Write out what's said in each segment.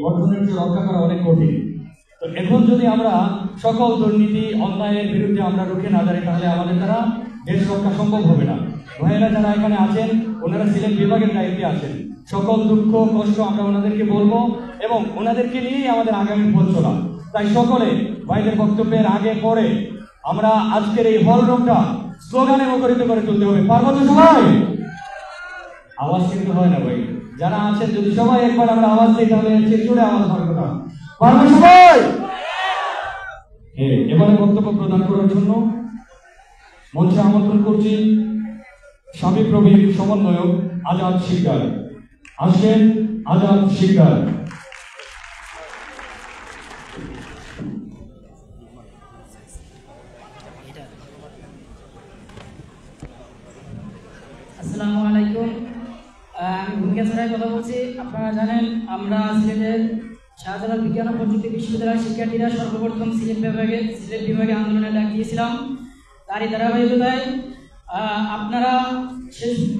অর্থনীতি রক্ষা করা অনেক কঠিন। তো এখন যদি আমরা সকল দুর্নীতি অন্যায়ের বিরুদ্ধে আমরা রুখে না দাঁড়াই তাহলে আমাদের দ্বারা দেশ রক্ষা সম্ভব হবে না। ভাইয়েরা যারা এখানে আছেন ওনারা সিলেট বিভাগের দায়িত্বে আছেন, সকল দুঃখ কষ্ট আমরা ওনাদেরকে বলবো এবং ওনাদেরকে নিয়েই আমাদের আগামী পথ চলা। তাই সকলে ভাইদের বক্তব্যের আগে পরে আমরা আজকের এই হল রুমটা স্লোগানে মুখরিত করে তুলতে হবে। পারবো তো সবাই? আওয়াজ কিন্তু হয় না ভাই, যারা আছেন যদি সবাই একবার আমরা আওয়াজ দিই তাহলে জোরে আওয়াজ হবে না। পারবো সবাই? এবারে বক্তব্য প্রদান করার জন্য মঞ্চে আমন্ত্রণ করছি স্বামী প্রবীণ সমন্বয়ক আজাদ শিকদার। আসেন আজাদ শিকদার। আসসালামু আলাইকুম। আমি ভূমিকা ছাড়াই কথা বলছি। আপনারা জানেন আমরা সিলেটের শাহজালাল বিজ্ঞান ও প্রযুক্তি বিশ্ববিদ্যালয়ের শিক্ষার্থীরা সর্বপ্রথম সিলেট বিভাগে আন্দোলনে ডাক দিয়েছিলাম। তারই ধারাবাহিকতায়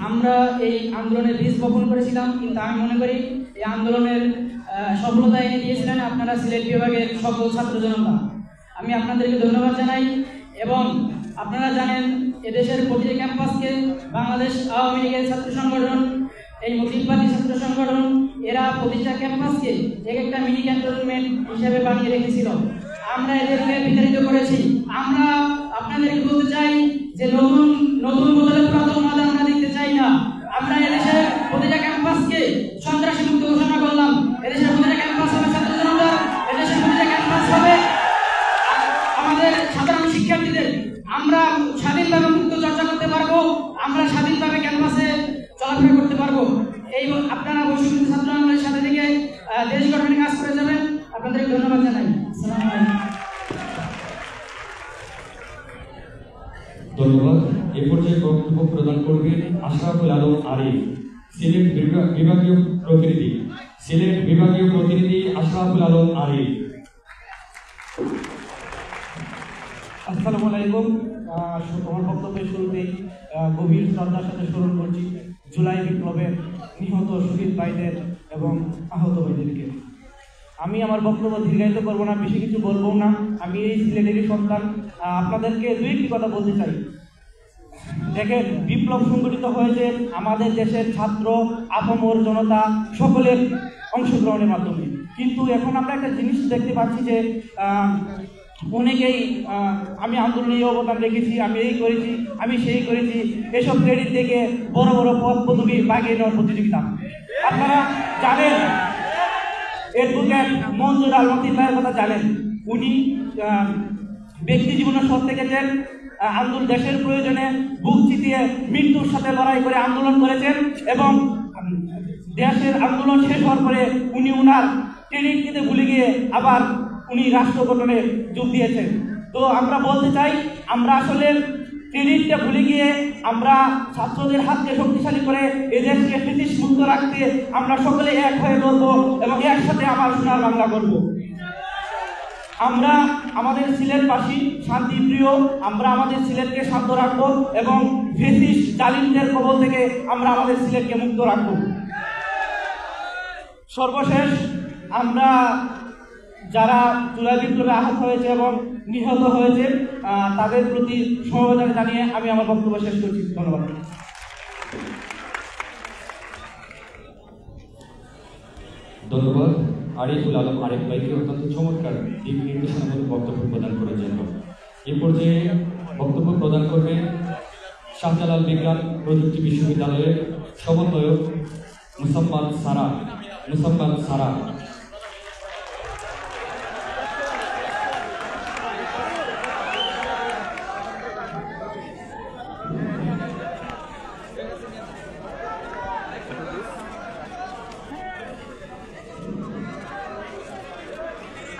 আমরা এই আন্দোলনের বীজ বপন করেছিলাম, কিন্তু আমি মনে করি এই আন্দোলনের সফলতা এনে দিয়েছিলেন আপনারা সিলেট বিভাগের সকল ছাত্র জনতা। আমি আপনাদেরকে ধন্যবাদ জানাই। এবং আপনারা জানেন এদেশের প্রতিটি ক্যাম্পাসকে বাংলাদেশ আওয়ামী লীগের ছাত্র সংগঠন, এই মুক্তিবাদী ছাত্র সংগঠন, এরা প্রতিটা ক্যাম্পাসকে এক একটা মিনি ক্যান্টনমেন্ট হিসেবে বানিয়ে রেখেছিল। আমরা এদেরকে বিতাড়িত করেছি। আমরা আপনাদেরকে বলতে চাই যে নতুন বদলে পুরাতন মডেল আমরা দেখতে চাই না। আমরা এদেশের প্রতিটা ক্যাম্পাসকে সন্ত্রাসী মুক্ত ঘোষণা করলাম। এদেশের প্রতিটা ক্যাম্পাস হবে ছাত্র জনতা, এদেশের প্রতিটা ক্যাম্পাস হবে আমাদের সাধারণ শিক্ষার্থীদের। আমরা স্বাধীনভাবে মুক্ত চর্চা করতে পারবো, আমরা স্বাধীনভাবে ক্যাম্পাসে চলাফেরা করতে পারবো। এই আপনারা বৈষম্য ছাত্র আন্দোলনের সাথে থেকে দেশ গঠনে কাজ করে যাবেন। আপনাদেরকে ধন্যবাদ জানাই। আসসালামু আলাইকুম। ধন্যবাদ। এ পর্যায়ে বক্তব্য প্রদান করবেন আশরাফুল আলম আরিফ, সিলেট বিভাগীয় প্রতিনিধি। আশরাফুল আলম আরিফ। আসসালামু আলাইকুম। আমার বক্তব্যের শুরুতেই গভীর শ্রদ্ধার সাথে স্মরণ করছি জুলাই বিপ্লবের নিহত শহীদ ভাইদের এবং আহত ভাইদেরকে। আমি আমার বক্তব্য দীর্ঘায়িত করবো না, বেশি কিছু বলবো না। আমি এই সিলেটেরই সন্তান। আপনাদেরকে দুই একটি কথা বলতে চাই। দেখেন, বিপ্লব সংগঠিত হয়েছে আমাদের দেশের ছাত্র আপামর জনতা সকলের অংশগ্রহণের মাধ্যমে। কিন্তু এখন আমরা একটা জিনিস দেখতে পাচ্ছি যে অনেকেই আমি আন্দোলনে এই অবদান রেখেছি, আমি এই করেছি, আমি সেই করেছি, এসব ক্রেডিট থেকে বড় বড় পদ পদবি বাগিয়ে নেওয়ার প্রতিযোগিতা। আপনারা জানেন অ্যাডভোকেট মঞ্জুর আল মতিন ভাইয়ের কথা জানেন। উনি ব্যক্তি জীবনের সত্ত্বে গেছেন, দেশের প্রয়োজনে বুক চিতিয়ে মৃত্যুর সাথে লড়াই করে আন্দোলন করেছেন এবং দেশের আন্দোলন শেষ হওয়ার পরে উনি উনার ক্রেডিট নিতে ভুলে গিয়ে আবার উনি রাষ্ট্র গঠনে যোগ দিয়েছেন। তো আমরা বলতে চাই, আমরা আসলে ক্রেডিটটা ভুলে গিয়ে আমরা ছাত্রদের হাতকে শক্তিশালী করে এদেরকে ব্রিটিশ মুক্ত রাখতে আমরা সকলে এক হয়ে লড়ব এবং একসাথে আমার সোনার বাংলা করব। আমরা আমাদের সিলেটবাসী শান্তিপ্রিয়, আমরা আমাদের সিলেটকে শান্ত রাখবো এবং ফ্যাসিস্ট জালিমদের কবল থেকে আমরা আমাদের সিলেটকে মুক্ত রাখবো। সর্বশেষ, আমরা যারা জুলাই বিপ্লবে আহত হয়েছে এবং নিহত হয়েছে তাদের প্রতি সমবেদনা জানিয়ে আমি আমার বক্তব্য শেষ করছি। ধন্যবাদ। ধন্যবাদ আরিফুল আলম আরিফ ভাইকে অত্যন্ত চমৎকার দিক নির্দেশনামূলক বক্তব্য প্রদান করার জন্য। এ পর্যায়ে বক্তব্য প্রদান করবেন শাহজালাল বিজ্ঞান প্রযুক্তি বিশ্ববিদ্যালয়ের সমন্বয়ক মুসাম্মাদ সারা।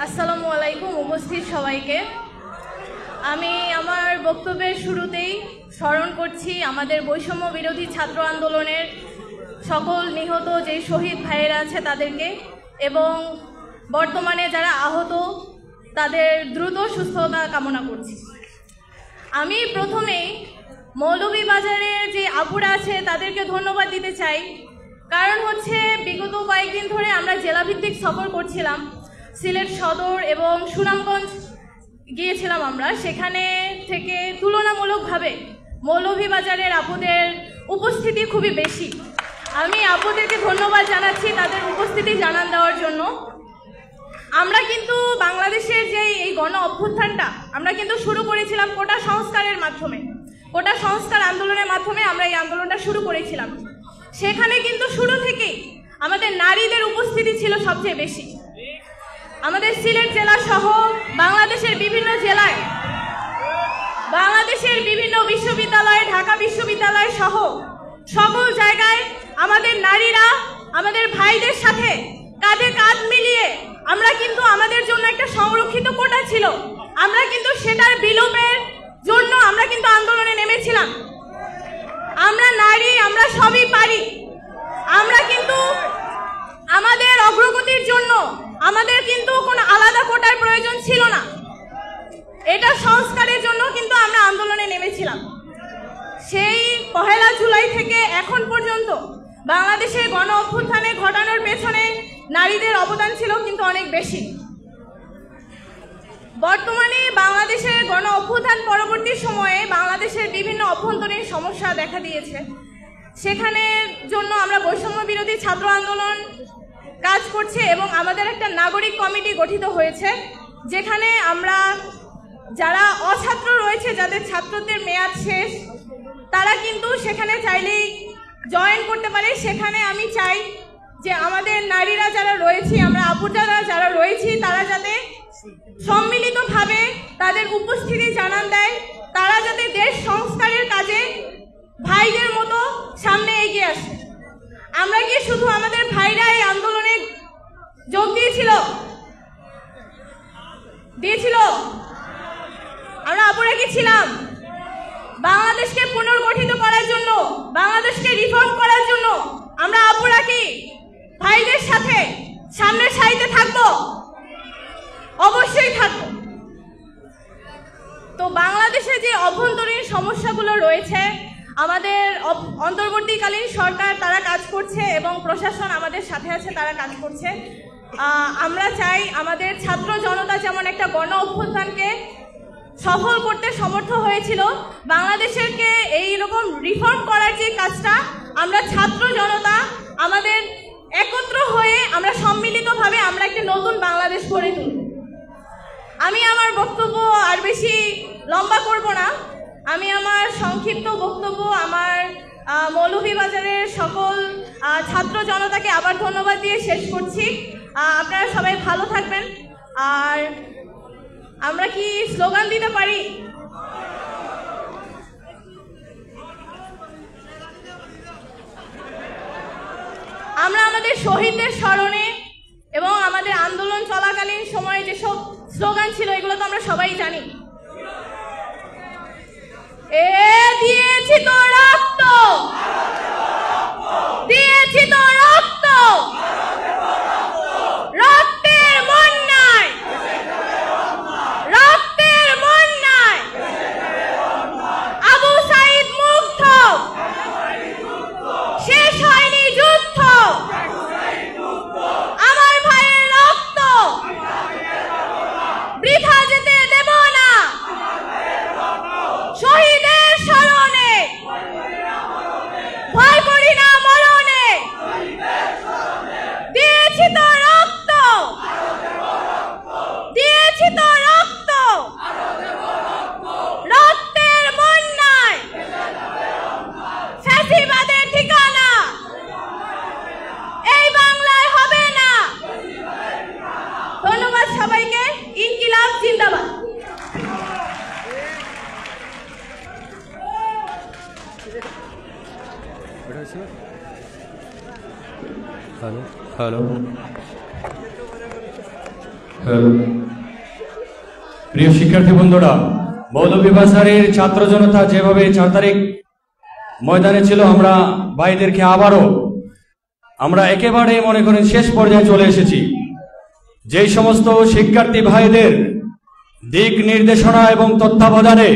আসসালামু আলাইকুম উপস্থিত সবাইকে। আমি আমার বক্তব্যের শুরুতেই স্মরণ করছি আমাদের বৈষম্য বিরোধী ছাত্র আন্দোলনের সকল নিহত যে শহীদ ভাইয়েরা আছে তাদেরকে এবং বর্তমানে যারা আহত তাদের দ্রুত সুস্থতা কামনা করছি। আমি প্রথমেই মৌলভীবাজারের যে আপুরা আছে তাদেরকে ধন্যবাদ দিতে চাই কারণ হচ্ছে বিগত কয়েকদিন ধরে আমরা জেলাভিত্তিক সফর করছিলাম। সিলেট সদর এবং সুনামগঞ্জ গিয়েছিলাম আমরা। সেখানে থেকে তুলনামূলকভাবে মৌলভীবাজারের আপুদের উপস্থিতি খুবই বেশি। আমি আপুদেরকে ধন্যবাদ জানাচ্ছি তাদের উপস্থিতি জানান দেওয়ার জন্য। আমরা কিন্তু বাংলাদেশের যে এই গণ অভ্যুত্থানটা আমরা কিন্তু শুরু করেছিলাম কোটা সংস্কারের মাধ্যমে। কোটা সংস্কার আন্দোলনের মাধ্যমে আমরা এই আন্দোলনটা শুরু করেছিলাম। সেখানে কিন্তু শুরু থেকেই আমাদের নারীদের উপস্থিতি ছিল সবচেয়ে বেশি। আমাদের সিলেট জেলা সহ বাংলাদেশের বিভিন্ন জেলায়, বাংলাদেশের বিভিন্ন বিশ্ববিদ্যালয়, ঢাকা বিশ্ববিদ্যালয় সহ সকল জায়গায় আমাদের নারীরা আমাদের ভাইদের সাথে কাঁধে কাঁধ মিলিয়ে আমরা কিন্তু আমাদের জন্য একটা সংরক্ষিত কোটা ছিল, আমরা কিন্তু সেটার বিলোপের জন্য আমরা কিন্তু আন্দোলনে নেমেছিলাম। আমরা নারী, আমরা সবই পারি। আমরা কিন্তু আমাদের অগ্রগতির জন্য আমাদের কিন্তু কোনো আলাদা কোটার প্রয়োজন ছিল না। এটা সংস্কারের জন্য কিন্তু আমরা আন্দোলনে নেমেছিলাম। সেই 1 জুলাই থেকে এখন পর্যন্ত বাংলাদেশের গণ অভ্যুত্থানে ঘটানোর পেছনে নারীদের অবদান ছিল কিন্তু অনেক বেশি। বর্তমানে বাংলাদেশের গণ অভ্যুত্থান পরবর্তী সময়ে বাংলাদেশের বিভিন্ন অভ্যন্তরীণ সমস্যা দেখা দিয়েছে। সেখানে জন্য আমরা বৈষম্য বিরোধী ছাত্র আন্দোলন কাজ করছে এবং আমাদের একটা নাগরিক কমিটি গঠিত হয়েছে, যেখানে আমরা যারা অছাত্র রয়েছে, যাদের ছাত্রদের মেয়াদ শেষ, তারা কিন্তু সেখানে চাইলেই জয়েন করতে পারে। সেখানে আমি চাই যে আমাদের নারীরা যারা রয়েছি, আমরা আপুরা যারা রয়েছি, তারা যাতে সম্মিলিতভাবে তাদের উপস্থিতি জানান দেয়, তারা যাতে দেশ সংস্কারের কাজে ভাইদের মতো সামনে এগিয়ে আসে। আমরা কি শুধু আমাদের ভাইরা এই আন্দোলনে যোগ দিয়েছিল? আমরা আপুরা কি ছিলাম? বাংলাদেশকে পুনর্গঠিত করার জন্য, বাংলাদেশকে রিফর্ম করার জন্য আমরা আপুরা কি ভাইদের সাথে সামনের সারিতে থাকবো? অবশ্যই থাকবো। তো বাংলাদেশে যে অভ্যন্তরীণ সমস্যাগুলো রয়েছে, আমাদের অন্তর্বর্তীকালীন সরকার তারা কাজ করছে এবং প্রশাসন আমাদের সাথে আছে, তারা কাজ করছে। আমরা চাই আমাদের ছাত্র জনতা যেমন একটা গণ অভ্যুত্থানকে সফল করতে সমর্থ হয়েছিল, বাংলাদেশেরকে এইরকম রিফর্ম করার যে কাজটা আমরা ছাত্র জনতা আমাদের একত্র হয়ে আমরা সম্মিলিতভাবে আমরা একটা নতুন বাংলাদেশ গড়ে তুলব। আমি আমার বক্তব্য আর বেশি লম্বা করব না। আমি আমার সংক্ষিপ্ত বক্তব্য আমার মৌলভীবাজারের সকল ছাত্র জনতাকে আবার ধন্যবাদ দিয়ে শেষ করছি। আপনারা সবাই ভালো থাকবেন। আর আমরা কি স্লোগান দিতে পারি? আমরা আমাদের শহীদদের স্মরণে এবং আমাদের আন্দোলন চলাকালীন সময়ে যেসব স্লোগান ছিল, এগুলো তো আমরা সবাই জানি। দিয়েছি তো রক্ত, দিয়েছি তো রক্ত, রক্তের বন্যায়, রক্তের বন্যায় আবু সাঈদ মুগ্ধ, শেষ হয়নি যুদ্ধ, আমার ভাইয়ের রক্ত বৃথা যেতে দেব না, শহীদের স্মরণে ভয় করি না মরণে, দিয়েছি তো রক্ত, দিয়েছি তো রক্ত, রক্তের বন্যায় ফ্যাসিবাদের ঠিকানা এই বাংলায় হবে না। ধন্যবাদ সবাইকে। ইনকিলাব জিন্দাবাদ। হ্যালো হ্যালো হ্যালো, প্রিয় শিক্ষার্থী বন্ধুরা, মৌলভীবাজারের ছাত্র জনতা যেভাবে 4 তারিখ ময়দানে ছিল, আমরা ভাইদেরকে আবারও আমরা একেবারে মনে করেন শেষ পর্যায়ে চলে এসেছি। যেই সমস্ত শিক্ষার্থী ভাইদের দিক নির্দেশনা এবং তত্ত্বাবধানে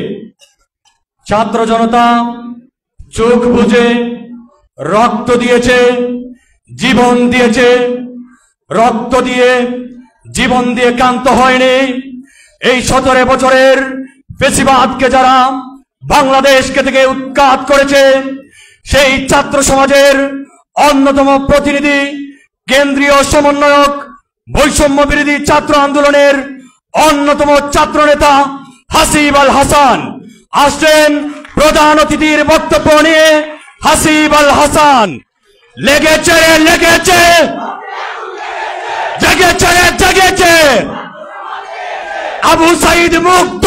ছাত্র জনতা চোখ বুজে রক্ত দিয়েছে, জীবন দিয়েছে, রক্ত দিয়ে, জীবন দিয়ে ক্লান্ত হয়নি। এই 17 বছরের ফ্যাসিবাদকে যারা বাংলাদেশকে থেকে উৎখাত করেছে, সেই ছাত্র সমাজের অন্যতম প্রতিনিধি, কেন্দ্রীয় সমন্বয়ক, বৈষম্য বিরোধী ছাত্র আন্দোলনের অন্যতম ছাত্র নেতা হাসিব আল হাসান আসছেন প্রধান অতিথির বক্তব্য নিয়ে। হাসিব আল হাসান। লেগেছে লেগেছে, জেগেছে জেগেছে, আবু সাইদ মুক্ত,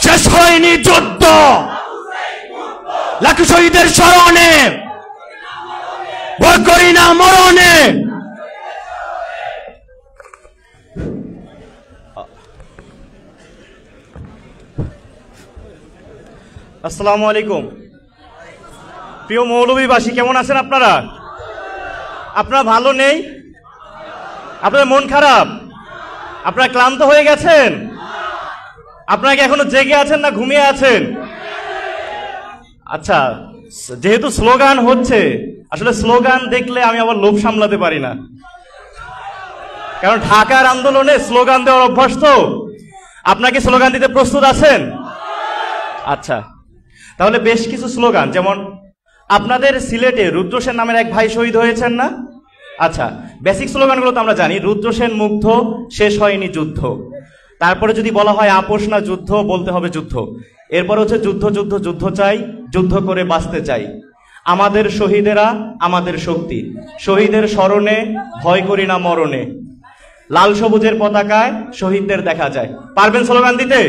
শেষ হয়নি যুদ্ধ, লাখ শহীদের স্মরণে, ভয় করি না মরণে। আসসালামু আলাইকুম। প্রিয় মৌলভীবাসী, কেমন আছেন আপনারা? আপনারা ভালো নেই? আপনাদের মন খারাপ? আপনারা ক্লান্ত হয়ে গেছেন? আপনারা কি এখনো জেগে আছেন না ঘুমিয়ে আছেন? আচ্ছা, যেহেতু স্লোগান হচ্ছে, আসলে স্লোগান দেখলে আমি আবার লোভ সামলাতে পারি না, কারণ ঢাকার আন্দোলনে স্লোগান দেওয়ার অভ্যাস। তো আপনারা কি স্লোগান দিতে প্রস্তুত আছেন? আচ্ছা, তাহলে বেশ কিছু স্লোগান, যেমন আপনাদের সিলেটে রুদ্র সেন নামের এক ভাই শহীদ হয়েছেন না? আচ্ছা, বেসিক স্লোগানগুলো তো আমরা জানি। রুদ্র সেন মুগ্ধ, শেষ হয়নি যুদ্ধ। তারপরে যদি বলা হয় আপোষ না যুদ্ধ, বলতে হবে যুদ্ধ। এরপর হচ্ছে যুদ্ধ যুদ্ধ যুদ্ধ চাই, যুদ্ধ করে বাঁচতে চাই। আমাদের শহীদেরা আমাদের শক্তি, শহীদের স্মরণে ভয় করি না মরণে। লাল সবুজের পতাকায় শহীদদের দেখা যায়। পারবেন স্লোগান দিতে?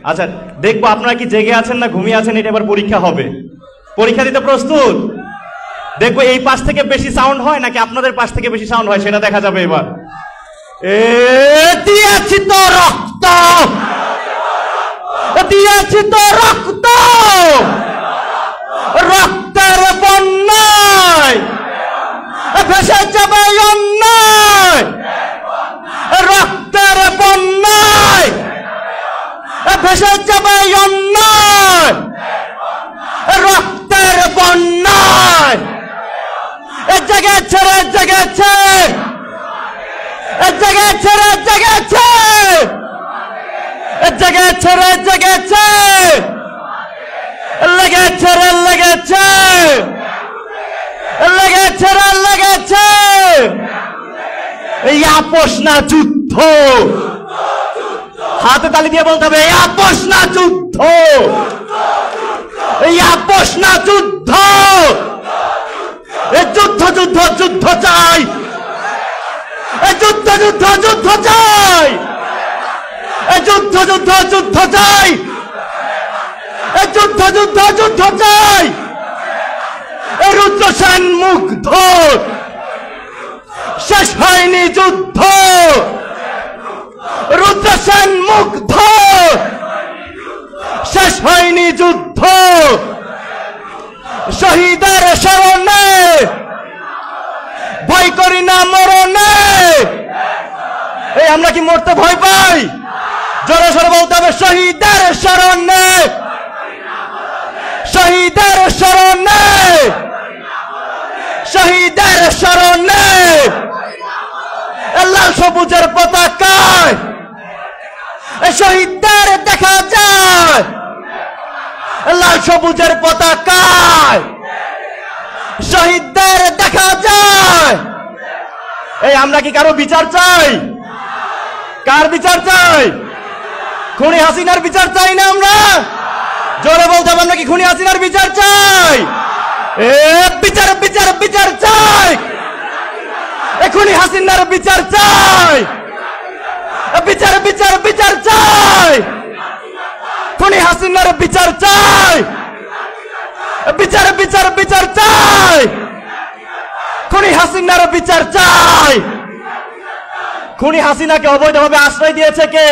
আচ্ছা, দেখবো আপনারা কি জেগে আছেন না ঘুমিয়ে আছেন, এটা এবার পরীক্ষা হবে। পরীক্ষা দিতে প্রস্তুত? দেখবো এই পাশ থেকে বেশি সাউন্ড হয় নাকি আপনাদের পাশ থেকে বেশি সাউন্ড হয়, সেটা দেখা যাবে এবার। দিয়েছি তো রক্ত, দিয়েছি তো রক্ত, রক্তের বন্যায় ভেসে যাবে অন্যায়, রক্তের বন্যায় ভেসে যাবে অন্যায়, রক্তের বন্যায় জেগেছে রে জেগেছে, জেগেছে রে জেগেছে, জেগেছে রে জেগেছে, লেগেছে রে লেগেছে, লেগেছে রে লেগেছে। এই আপোষ না যুদ্ধ, হাতে তালি দিয়ে বলতে হবে, এই আপোষ না যুদ্ধ, এই আপোষ না যুদ্ধ, এই যুদ্ধ যুদ্ধ যুদ্ধ চাই, এই যুদ্ধ যুদ্ধ যুদ্ধ চাই, এই যুদ্ধ যুদ্ধ যুদ্ধ চাই, এই যুদ্ধ যুদ্ধ যুদ্ধ চাই। এই রুদ্র সেন মুগ্ধ, শেষ হয়নি যুদ্ধ, রুদ্র সেন মুগ্ধ, শেষ হয়নি যুদ্ধ। শহীদের স্মরণে ভয় করি না মরণে। এই আমরা কি মরতে ভয় পাই? জোরে সোরে বলতে হবে, শহীদের স্মরণে, শহীদের স্মরণে, শহীদের স্মরণে। লাল সবুজের পতাকায় শহীদদের দেখা যায়, লাল সবুজের পতাকায় শহীদদের দেখা যায়। এই আমরা কি কারো বিচার চাই? কার বিচার চাই? খুনি হাসিনার বিচার চাই না আমরা? জোরে বলতে হবে, আমরা কি খুনি হাসিনার বিচার চাই? বিচার বিচার বিচার চাই, খুনি হাসিনার বিচার চাই, বিচার বিচার বিচার চাই, খুনি হাসিনার বিচার চাই, বিচার বিচার বিচার চাই, খুনি হাসিনার বিচার চাই। খুনি হাসিনাকে অবৈধভাবে আশ্রয় দিয়েছে কে?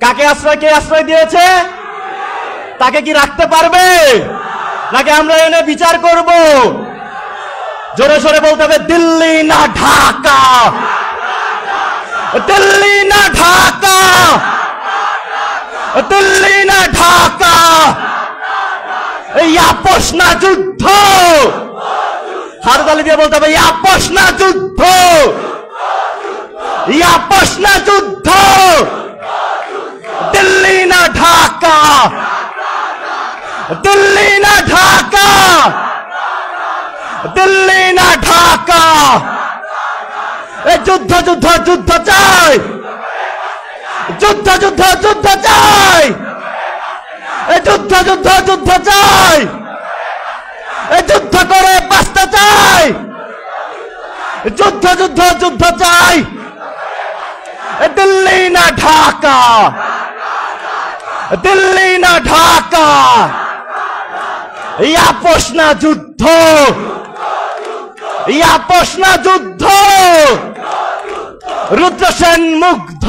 কাকে আশ্রয়, কে আশ্রয় দিয়েছে? তাকে কি রাখতে পারবে নাকি আমরা এনে বিচার করব? জোরে সোরে বলতে হবে, দিল্লি না ঢাকা, দিল্লি না ঢাকা, দিল্লি না ঢাকা, এই আপোষ না যুদ্ধ, হাততালি দিয়ে বলতে হবে আপোষ না যুদ্ধ, আপোষ না যুদ্ধ, দিল্লি না ঢাকা, দিল্লি না ঢাকা, দিল্লি না ঢাকা। এই যুদ্ধ যুদ্ধ যুদ্ধ চাই, যুদ্ধ যুদ্ধ যুদ্ধ চাই, এই যুদ্ধ যুদ্ধ যুদ্ধ চাই, এই যুদ্ধ করে বাঁচতে চাই, যুদ্ধ যুদ্ধ যুদ্ধ চাই। দিল্লি না ঢাকা, দিল্লি না ঢাকা, আপোষ না যুদ্ধ, আপোষ না যুদ্ধ। রুদ্রসেন মুগ্ধ,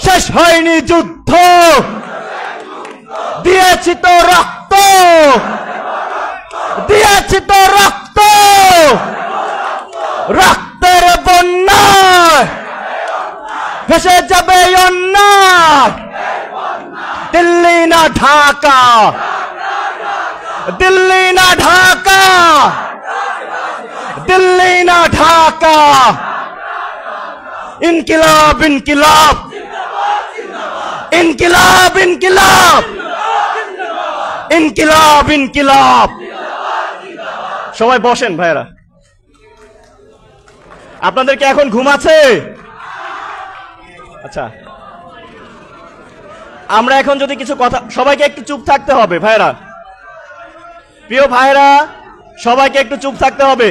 শেষ হয়নি যুদ্ধ, দিয়েছি তো রক্ত, দিয়েছি তো রক্ত, রক্তের বন্যায় ভেসে যাবে অন্যায়। দিল্লি না ঢাকা, দিল্লি না ঢাকা, দিল্লি না ঢাকা। ইনকিলাব ইনকিলাব, ইনকিলাব ইনকিলাব, ইনকিলাব ইনকিলাব। সবাই বসেন ভাইরা। আপনাদেরকে এখন ঘুম আছে? আচ্ছা, আমরা এখন যদি কিছু কথা, সবাইকে একটু চুপ থাকতে হবে ভাইরা, প্রিয় ভাইরা, সবাইকে একটু চুপ থাকতে হবে।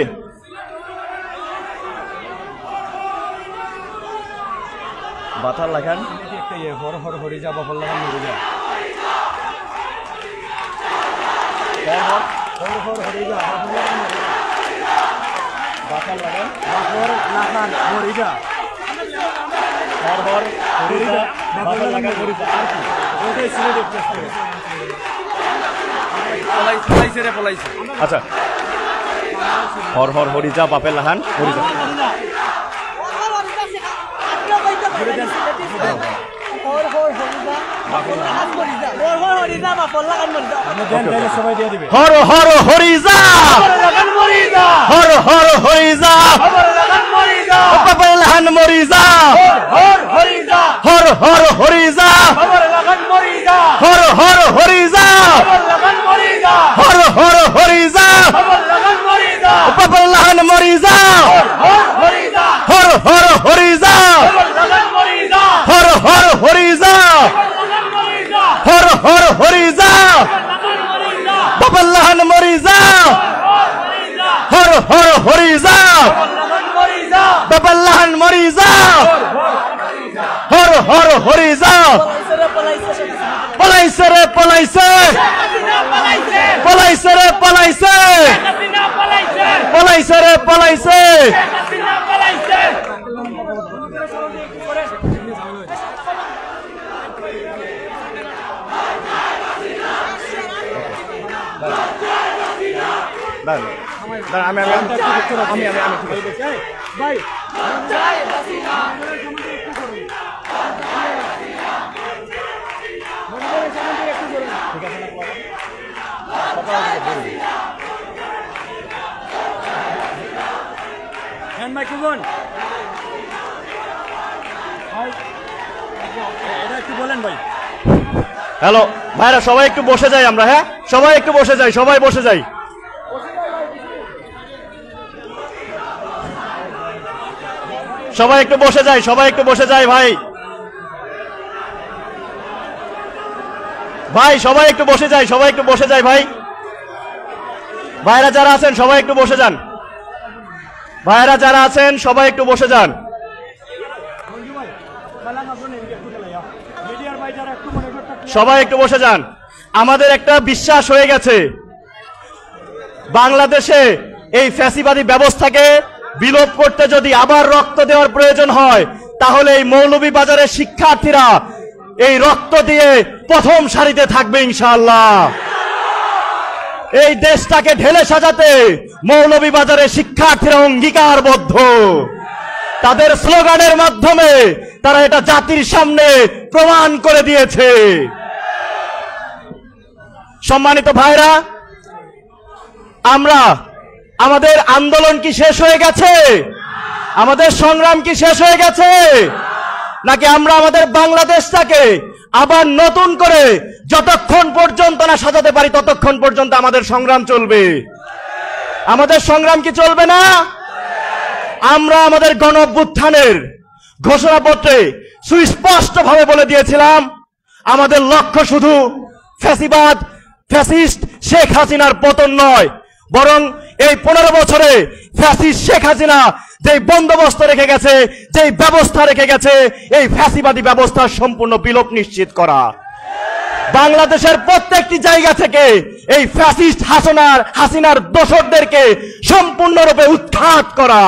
বাতার লাগান হর হর হরি যা বাফল লাগান মরে যা, হর হর হর হরি যা বাফল লাগান মরে যা, বাতার লাগান বাফর লাগান মরে যা, হর হর হরি যা বাফল লাগান মরে যা। আর কি ওটাই ছিল রিপ্লেস করে পলাইছে রে পলাইছে। আচ্ছা, হর হর হরি যা বাপের লাগান মরে যা। হর হর হরিজা, হর হর হরিজা, বাপের লাগান মরিজা, হর হর হরিজা, হর হর হরিজা, হর হর হরিজা, বাপের লাগান মরিজা, হর হর হরিজা, হর হর হরিজা, হর হর হরিজা, বাপের লাগান মরিজা, হর হর হরিজা, বাপের লাগান মরিজা, হর হর হরিজা। পলাইছে রে পলাইছে, পলাইছে রে পলাইছে, পলাইছে রে পলাইছে। হ্যালো ভাইরা, সবাই একটু বসে যাই আমরা, হ্যাঁ সবাই একটু বসে যাই, সবাই বসে যাই। সবাই একটু বসে যাই, সবাই একটু বসে যাই ভাই, ভাই সবাই একটু বসে যাই, সবাই একটু বসে যাই ভাই। ভাইরা যারা আছেন সবাই একটু বসে যান, ভাইরা যারা আছেন সবাই একটু বসে যান। সবাই একটু বসে যান। আমাদের একটা বিশ্বাস হয়ে গেছে, বাংলাদেশে এই ফ্যাসিবাদী ব্যবস্থাকে বিলোপ করতে যদি আবার রক্ত দেওয়ার প্রয়োজন হয়, তাহলে এই মৌলভীবাজারের শিক্ষার্থীরা এই রক্ত দিয়ে প্রথম সারিতে থাকবে ইনশাআল্লাহ। এই দেশটাকে ঢেলে সাজাতে মৌলভীবাজারের শিক্ষার্থীরা অঙ্গীকারবদ্ধ। তাদের স্লোগানের মাধ্যমে তারা এটা জাতির সামনে প্রমাণ করে দিয়েছে। সম্মানিত ভাইরা, আমরা আমাদের আন্দোলন কি শেষ হয়ে গেছে? আমাদের সংগ্রাম কি শেষ হয়ে গেছে? নাকি আমরা আমাদের বাংলাদেশটাকে আবার নতুন করে যতক্ষণ পর্যন্ত না সাজাতে পারি ততক্ষণ পর্যন্ত আমাদের সংগ্রাম চলবে? আমাদের সংগ্রাম কি চলবে না? আমরা আমাদের গণঅভ্যুত্থানের ঘোষণাপত্রে সুস্পষ্টভাবে বলে দিয়েছিলাম আমাদের লক্ষ্য শুধু ফ্যাসিবাদ ফ্যাসিস্ট শেখ হাসিনার পতন নয়, বরং এই 15 বছরে ফ্যাসিস্ট শেখ হাসিনা যেই বন্দোবস্ত রেখে গেছে, যেই ব্যবস্থা রেখে গেছে, এই ফ্যাসিবাদী ব্যবস্থার সম্পূর্ণ বিলোপ নিশ্চিত করা। বাংলাদেশের প্রত্যেকটি জায়গা থেকে এই ফ্যাসিস্ট হাসিনার দোসরদেরকে সম্পূর্ণরূপে উৎখাত করা।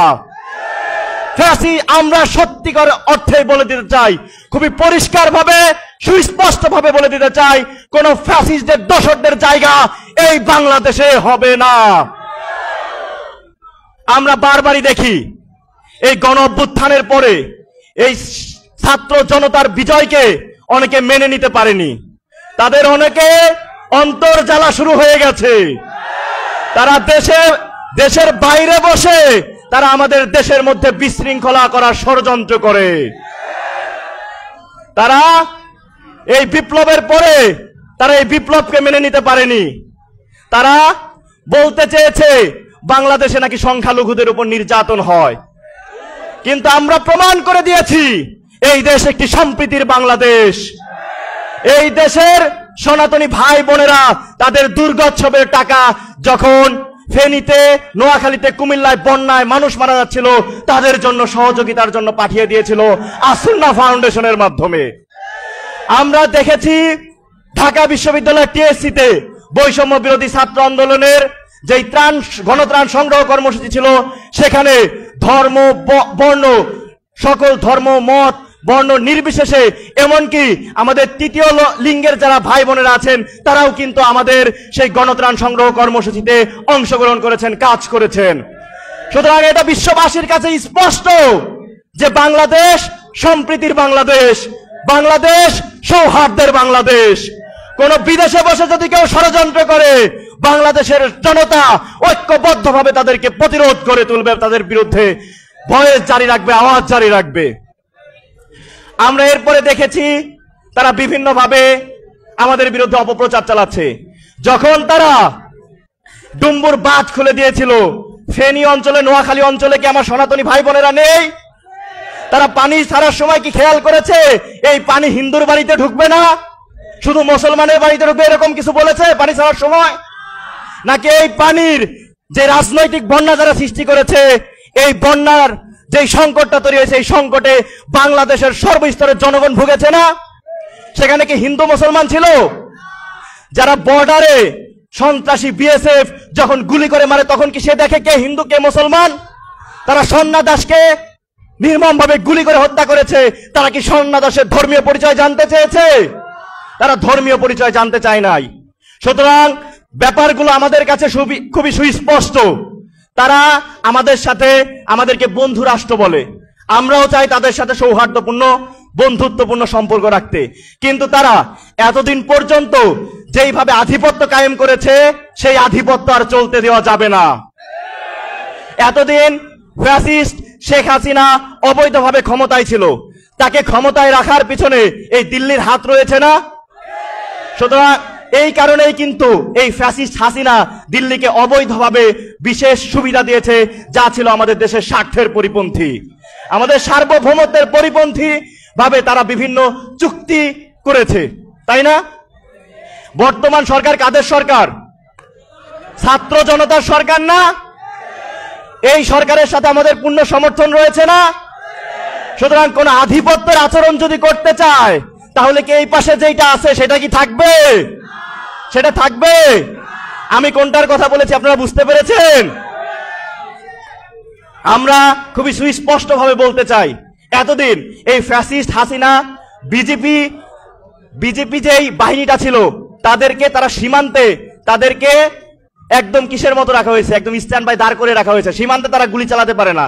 আমরা সত্যিকার অর্থে বলে দিতে চাই, খুবই পরিষ্কার ভাবে সুস্পষ্ট ভাবে বলে দিতে চাই, কোন ফ্যাসিস্টদের দোসরদের জায়গা এই বাংলাদেশে হবে না। আমরা বারবারই দেখি এই গণঅভ্যুত্থানের পরে এই ছাত্র জনতার বিজয়কে অনেকে মেনে নিতে পারেনি, তাদের অনেকে অন্তর জ্বালা শুরু হয়ে গেছে। তারা দেশের বাইরে বসে তারা আমাদের দেশের মধ্যে বিশৃঙ্খলা করার ষড়যন্ত্র করে। তারা এই বিপ্লবের পরে তারা এই বিপ্লবকে মেনে নিতে পারেনি। তারা বলতে চেয়েছে বাংলাদেশে নাকি সংখ্যালঘুদের উপর নির্যাতন হয়, কিন্তু আমরা প্রমাণ করে দিয়েছি এই দেশ একটি সম্প্রীতির বাংলাদেশ। এই দেশের সনাতনী ভাই বোনেরা তাদের দুর্গোৎসবের টাকা যখন ফেনীতে, নোয়াখালীতে, কুমিল্লায় বন্যায় মানুষ মারা যাচ্ছিল তাদের জন্য সহযোগিতার জন্য পাঠিয়ে দিয়েছিল আসুন্না ফাউন্ডেশনের মাধ্যমে। আমরা দেখেছি ঢাকা বিশ্ববিদ্যালয় টিএসসিতে বৈষম্য বিরোধী ছাত্র আন্দোলনের যেই গণত্রাণ সংগ্রহ কর্মসূচি ছিল, সেখানে ধর্ম বর্ণ সকল ধর্ম মত বর্ণ নির্বিশেষে এমনকি আমাদের তৃতীয় লিঙ্গের যারা ভাই বোনেরা আছেন তারাও কিন্তু আমাদের সেই গণত্রাণ সংগ্রহ কর্মসূচিতে অংশগ্রহণ করেছেন, কাজ করেছেন। সুতরাং এটা বিশ্ববাসীর কাছে স্পষ্ট যে বাংলাদেশ সম্প্রীতির বাংলাদেশ, বাংলাদেশ সৌহার্দ্যের বাংলাদেশ। কোন বিদেশে বসে যদি কেউ ষড়যন্ত্র করে, বাংলাদেশের জনতা ঐক্যবদ্ধভাবে তাদেরকে প্রতিরোধ করে তুলবে, তাদের বিরুদ্ধে ভয়েস জারি রাখবে, আওয়াজ জারি রাখবে। আমরা এরপরে দেখেছি তারা বিভিন্নভাবে আমাদের বিরুদ্ধে অপপ্রচার চালাচ্ছে। যখন তারা ডুম্বুর বাঁধ খুলে দিয়েছিল, ফেনী অঞ্চলে, নোয়াখালী অঞ্চলে কি আমার সনাতনী ভাই বোনেরা নেই? তারা পানি ছাড়ার সময় কি খেয়াল করেছে এই পানি হিন্দুর বাড়িতে ঢুকবে না, শুধু মুসলমানের বাড়িতে ঢুকবে, এরকম কিছু বলেছে পানি ছাড়ার সময়? নাকি এই পানির যে রাজনৈতিক বন্যা যারা সৃষ্টি করেছে, এই বন্যার যে সংকটটা তৈরি হয়েছে, এই সংকটে বাংলাদেশের সর্বস্তরের জনগণ ভুগেছে না? সেখানে কি হিন্দু মুসলমান ছিল? যারা বর্ডারে সন্ত্রাসী বিএসএফ যখন গুলি করে মারে তখন কি সে দেখে কে হিন্দু কে মুসলমান? তারা সন্না দাসকে নির্মমভাবে গুলি করে হত্যা করেছে, তারা কি সন্না দাসের ধর্মীয় পরিচয় জানতে চেয়েছে? তারা ধর্মীয় পরিচয় জানতে চায় নাই। সুতরাং ব্যাপারগুলো আমাদের কাছে খুবই সুস্পষ্ট। তারা আমাদের সাথে আমাদেরকে বন্ধু রাষ্ট্র বলে, আমরাও চাই তাদের সাথে সৌহার্দ্যপূর্ণ বন্ধুত্বপূর্ণ সম্পর্ক রাখতে, কিন্তু তারা এতদিন পর্যন্ত যেইভাবে আধিপত্য কায়েম করেছে সেই আধিপত্য আর চলতে দেওয়া যাবে না। এতদিন ফ্যাসিস্ট শেখ হাসিনা অবৈধভাবে ক্ষমতায় ছিল, তাকে ক্ষমতায় রাখার পিছনে এই দিল্লির হাত রয়েছে না? সুতরাং এই কারণেই কিন্তু এই ফ্যাসিস্ট হাসিনা দিল্লিকে অবৈধভাবে বিশেষ সুবিধা দিয়েছে, যা ছিল আমাদের দেশের স্বার্থের পরিপন্থী, আমাদের সার্বভৌমত্বের পরিপন্থী ভাবে তারা বিভিন্ন চুক্তি করেছে, তাই না? বর্তমান সরকার কাদের সরকার? ছাত্র জনতার সরকার না? এই সরকারের সাথে আমাদের পূর্ণ সমর্থন রয়েছে না? সুতরাং কোন আধিপত্যের আচরণ যদি করতে চায় তাহলে কি এই পাশে যেটা আছে সেটা কি থাকবে? সেটা থাকবে? আমি কোনটার কথা বলেছি আপনারা বুঝতে পেরেছেন? আমরা খুবই সুস্পষ্টভাবে বলতে চাই, এতদিন এই ফ্যাসিস্ট হাসিনা বিজেপি যেই বাহিনীটা ছিল তাদেরকে তারা সীমান্তে তাদেরকে একদম কিসের মতো রাখা হয়েছে, একদম স্ট্যান্ড বাই দাঁড় করে রাখা হয়েছে। সীমান্তে তারা গুলি চালাতে পারে না,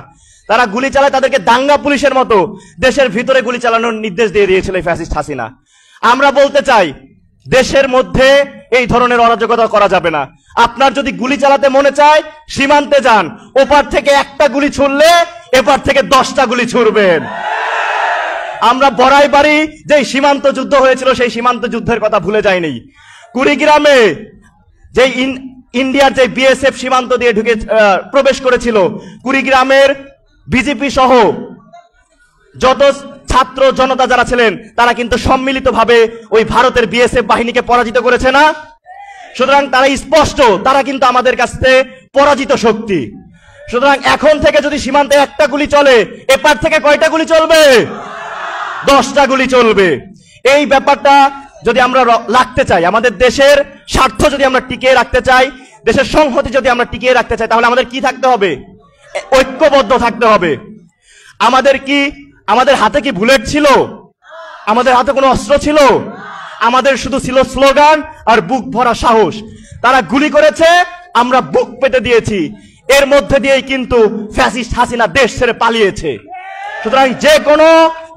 তারা গুলি চালায় তাদেরকে দাঙ্গা পুলিশের মতো দেশের ভিতরে গুলি চালানোর নির্দেশ দিয়ে দিয়েছিল এই ফ্যাসিস্ট হাসিনা। আমরা বলতে চাই দেশের মধ্যে এই ধরনের অরাজকতা করা যাবে না। আপনার যদি গুলি চালাতে মনে চায় সীমান্তে যান, ওপার থেকে একটা গুলি ছুড়লে এপার থেকে 10টা গুলি ছুড়বেন। আমরা বড়াইবাড়ি যে সীমান্ত যুদ্ধ হয়েছিল সেই সীমান্ত যুদ্ধের কথা ভুলে যায়নি। কুড়িগ্রামে যে ইন্ডিয়ার যে বিএসএফ সীমান্ত দিয়ে ঢুকে প্রবেশ করেছিল, কুড়িগ্রামের বিজেপি সহ যত ছাত্র জনতা যারা ছিলেন তারা কিন্তু সম্মিলিতভাবে ওই ভারতের বিএসএফ বাহিনীকে পরাজিত করেছে না? সুতরাং তারা স্পষ্ট, তারা কিন্তু আমাদের কাছে পরাজিত শক্তি। সুতরাং এখন থেকে যদি সীমান্তে একটা গুলি চলে, এপার থেকে কয়টা গুলি চলবে? 10টা গুলি চলবে। এই ব্যাপারটা যদি আমরা রাখতে চাই, আমাদের দেশের স্বার্থ যদি আমরা টিকিয়ে রাখতে চাই, দেশের সংহতি যদি আমরা টিকিয়ে রাখতে চাই, তাহলে আমাদের কি থাকতে হবে? ঐক্যবদ্ধ থাকতে হবে। আমাদের হাতে কি বুলেট ছিল? আমাদের হাতে কোনো অস্ত্র ছিল? আমাদের শুধু ছিল স্লোগান আর বুক ভরা সাহস। তারা গুলি করেছে, আমরা বুক পেতে দিয়েছি। এর মধ্যে দিয়েই কিন্তু ফ্যাসিস্ট হাসিনা দেশ ছেড়ে পালিয়েছে। সুতরাং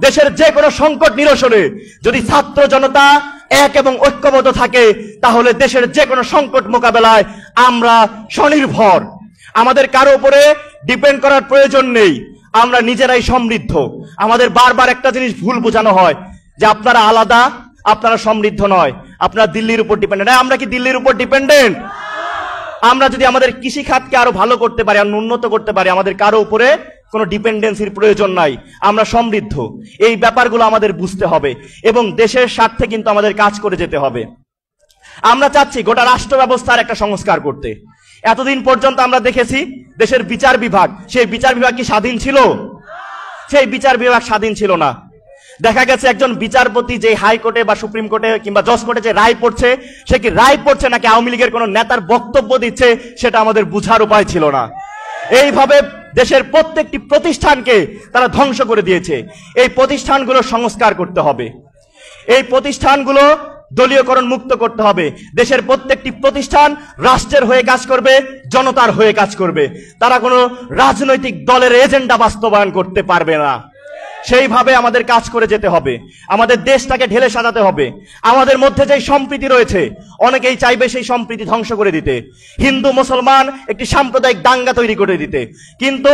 দেশের যে কোনো সংকট নিরসনে যদি ছাত্র জনতা এক এবং ঐক্যবদ্ধ থাকে, তাহলে দেশের যে কোনো সংকট মোকাবেলায় আমরা স্বনির্ভর। আমাদের কারো উপরে ডিপেন্ড করার প্রয়োজন নেই, আমরা নিজেরাই সমৃদ্ধ। আমাদের বারবার একটা জিনিস ভুল বোঝানো হয় যে আপনারা আলাদা, আপনারা সমৃদ্ধ নয়, আপনারা দিল্লির উপর ডিপেন্ডেন্ট। আমরা কি দিল্লির উপর ডিপেন্ডেন্ট? আমরা যদি আমাদের কৃষি খাতকে আরো ভালো করতে পারি, আর উন্নত করতে পারি, আমাদের কারো উপরে কোনো ডিপেন্ডেন্সির প্রয়োজন নাই, আমরা সমৃদ্ধ। এই ব্যাপারগুলো আমাদের বুঝতে হবে এবং দেশের স্বার্থে কিন্তু আমাদের কাজ করে যেতে হবে। আমরা চাচ্ছি গোটা রাষ্ট্র ব্যবস্থার একটা সংস্কার করতে। এতদিন পর্যন্ত আমরা দেখেছি দেশের বিচার বিভাগ, সেই বিচার বিভাগ কি স্বাধীন ছিল? সেই বিচার বিভাগ স্বাধীন ছিল না। দেখা গেছে একজন বিচারপতি যে হাইকোর্টে বা সুপ্রিম কোর্টে কিংবা জজ কোর্টে যে রায় পড়ছে, সে কি রায় পড়ছে নাকি আওয়ামী লীগের কোন নেতার বক্তব্য দিচ্ছে, সেটা আমাদের বুঝার উপায় ছিল না। এইভাবে দেশের প্রত্যেকটি প্রতিষ্ঠানকে তারা ধ্বংস করে দিয়েছে। এই প্রতিষ্ঠানগুলো সংস্কার করতে হবে, এই প্রতিষ্ঠানগুলো দলীয়করণ মুক্ত করতে হবে। দেশের প্রত্যেকটি প্রতিষ্ঠান রাষ্ট্রের হয়ে কাজ করবে, জনতার হয়ে কাজ করবে। তারা কোনো রাজনৈতিক দলের এজেন্ডা বাস্তবায়ন করতে পারবে না। সেইভাবে আমাদের কাজ করে যেতে হবে, আমাদের দেশটাকে ঢেলে সাজাতে হবে। আমাদের মধ্যে যে সম্প্রীতি রয়েছে, অনেকেই চাইবে সেই সম্প্রীতি ধ্বংস করে দিতে, হিন্দু মুসলমান একটি সাম্প্রদায়িক দাঙ্গা তৈরি করে দিতে। কিন্তু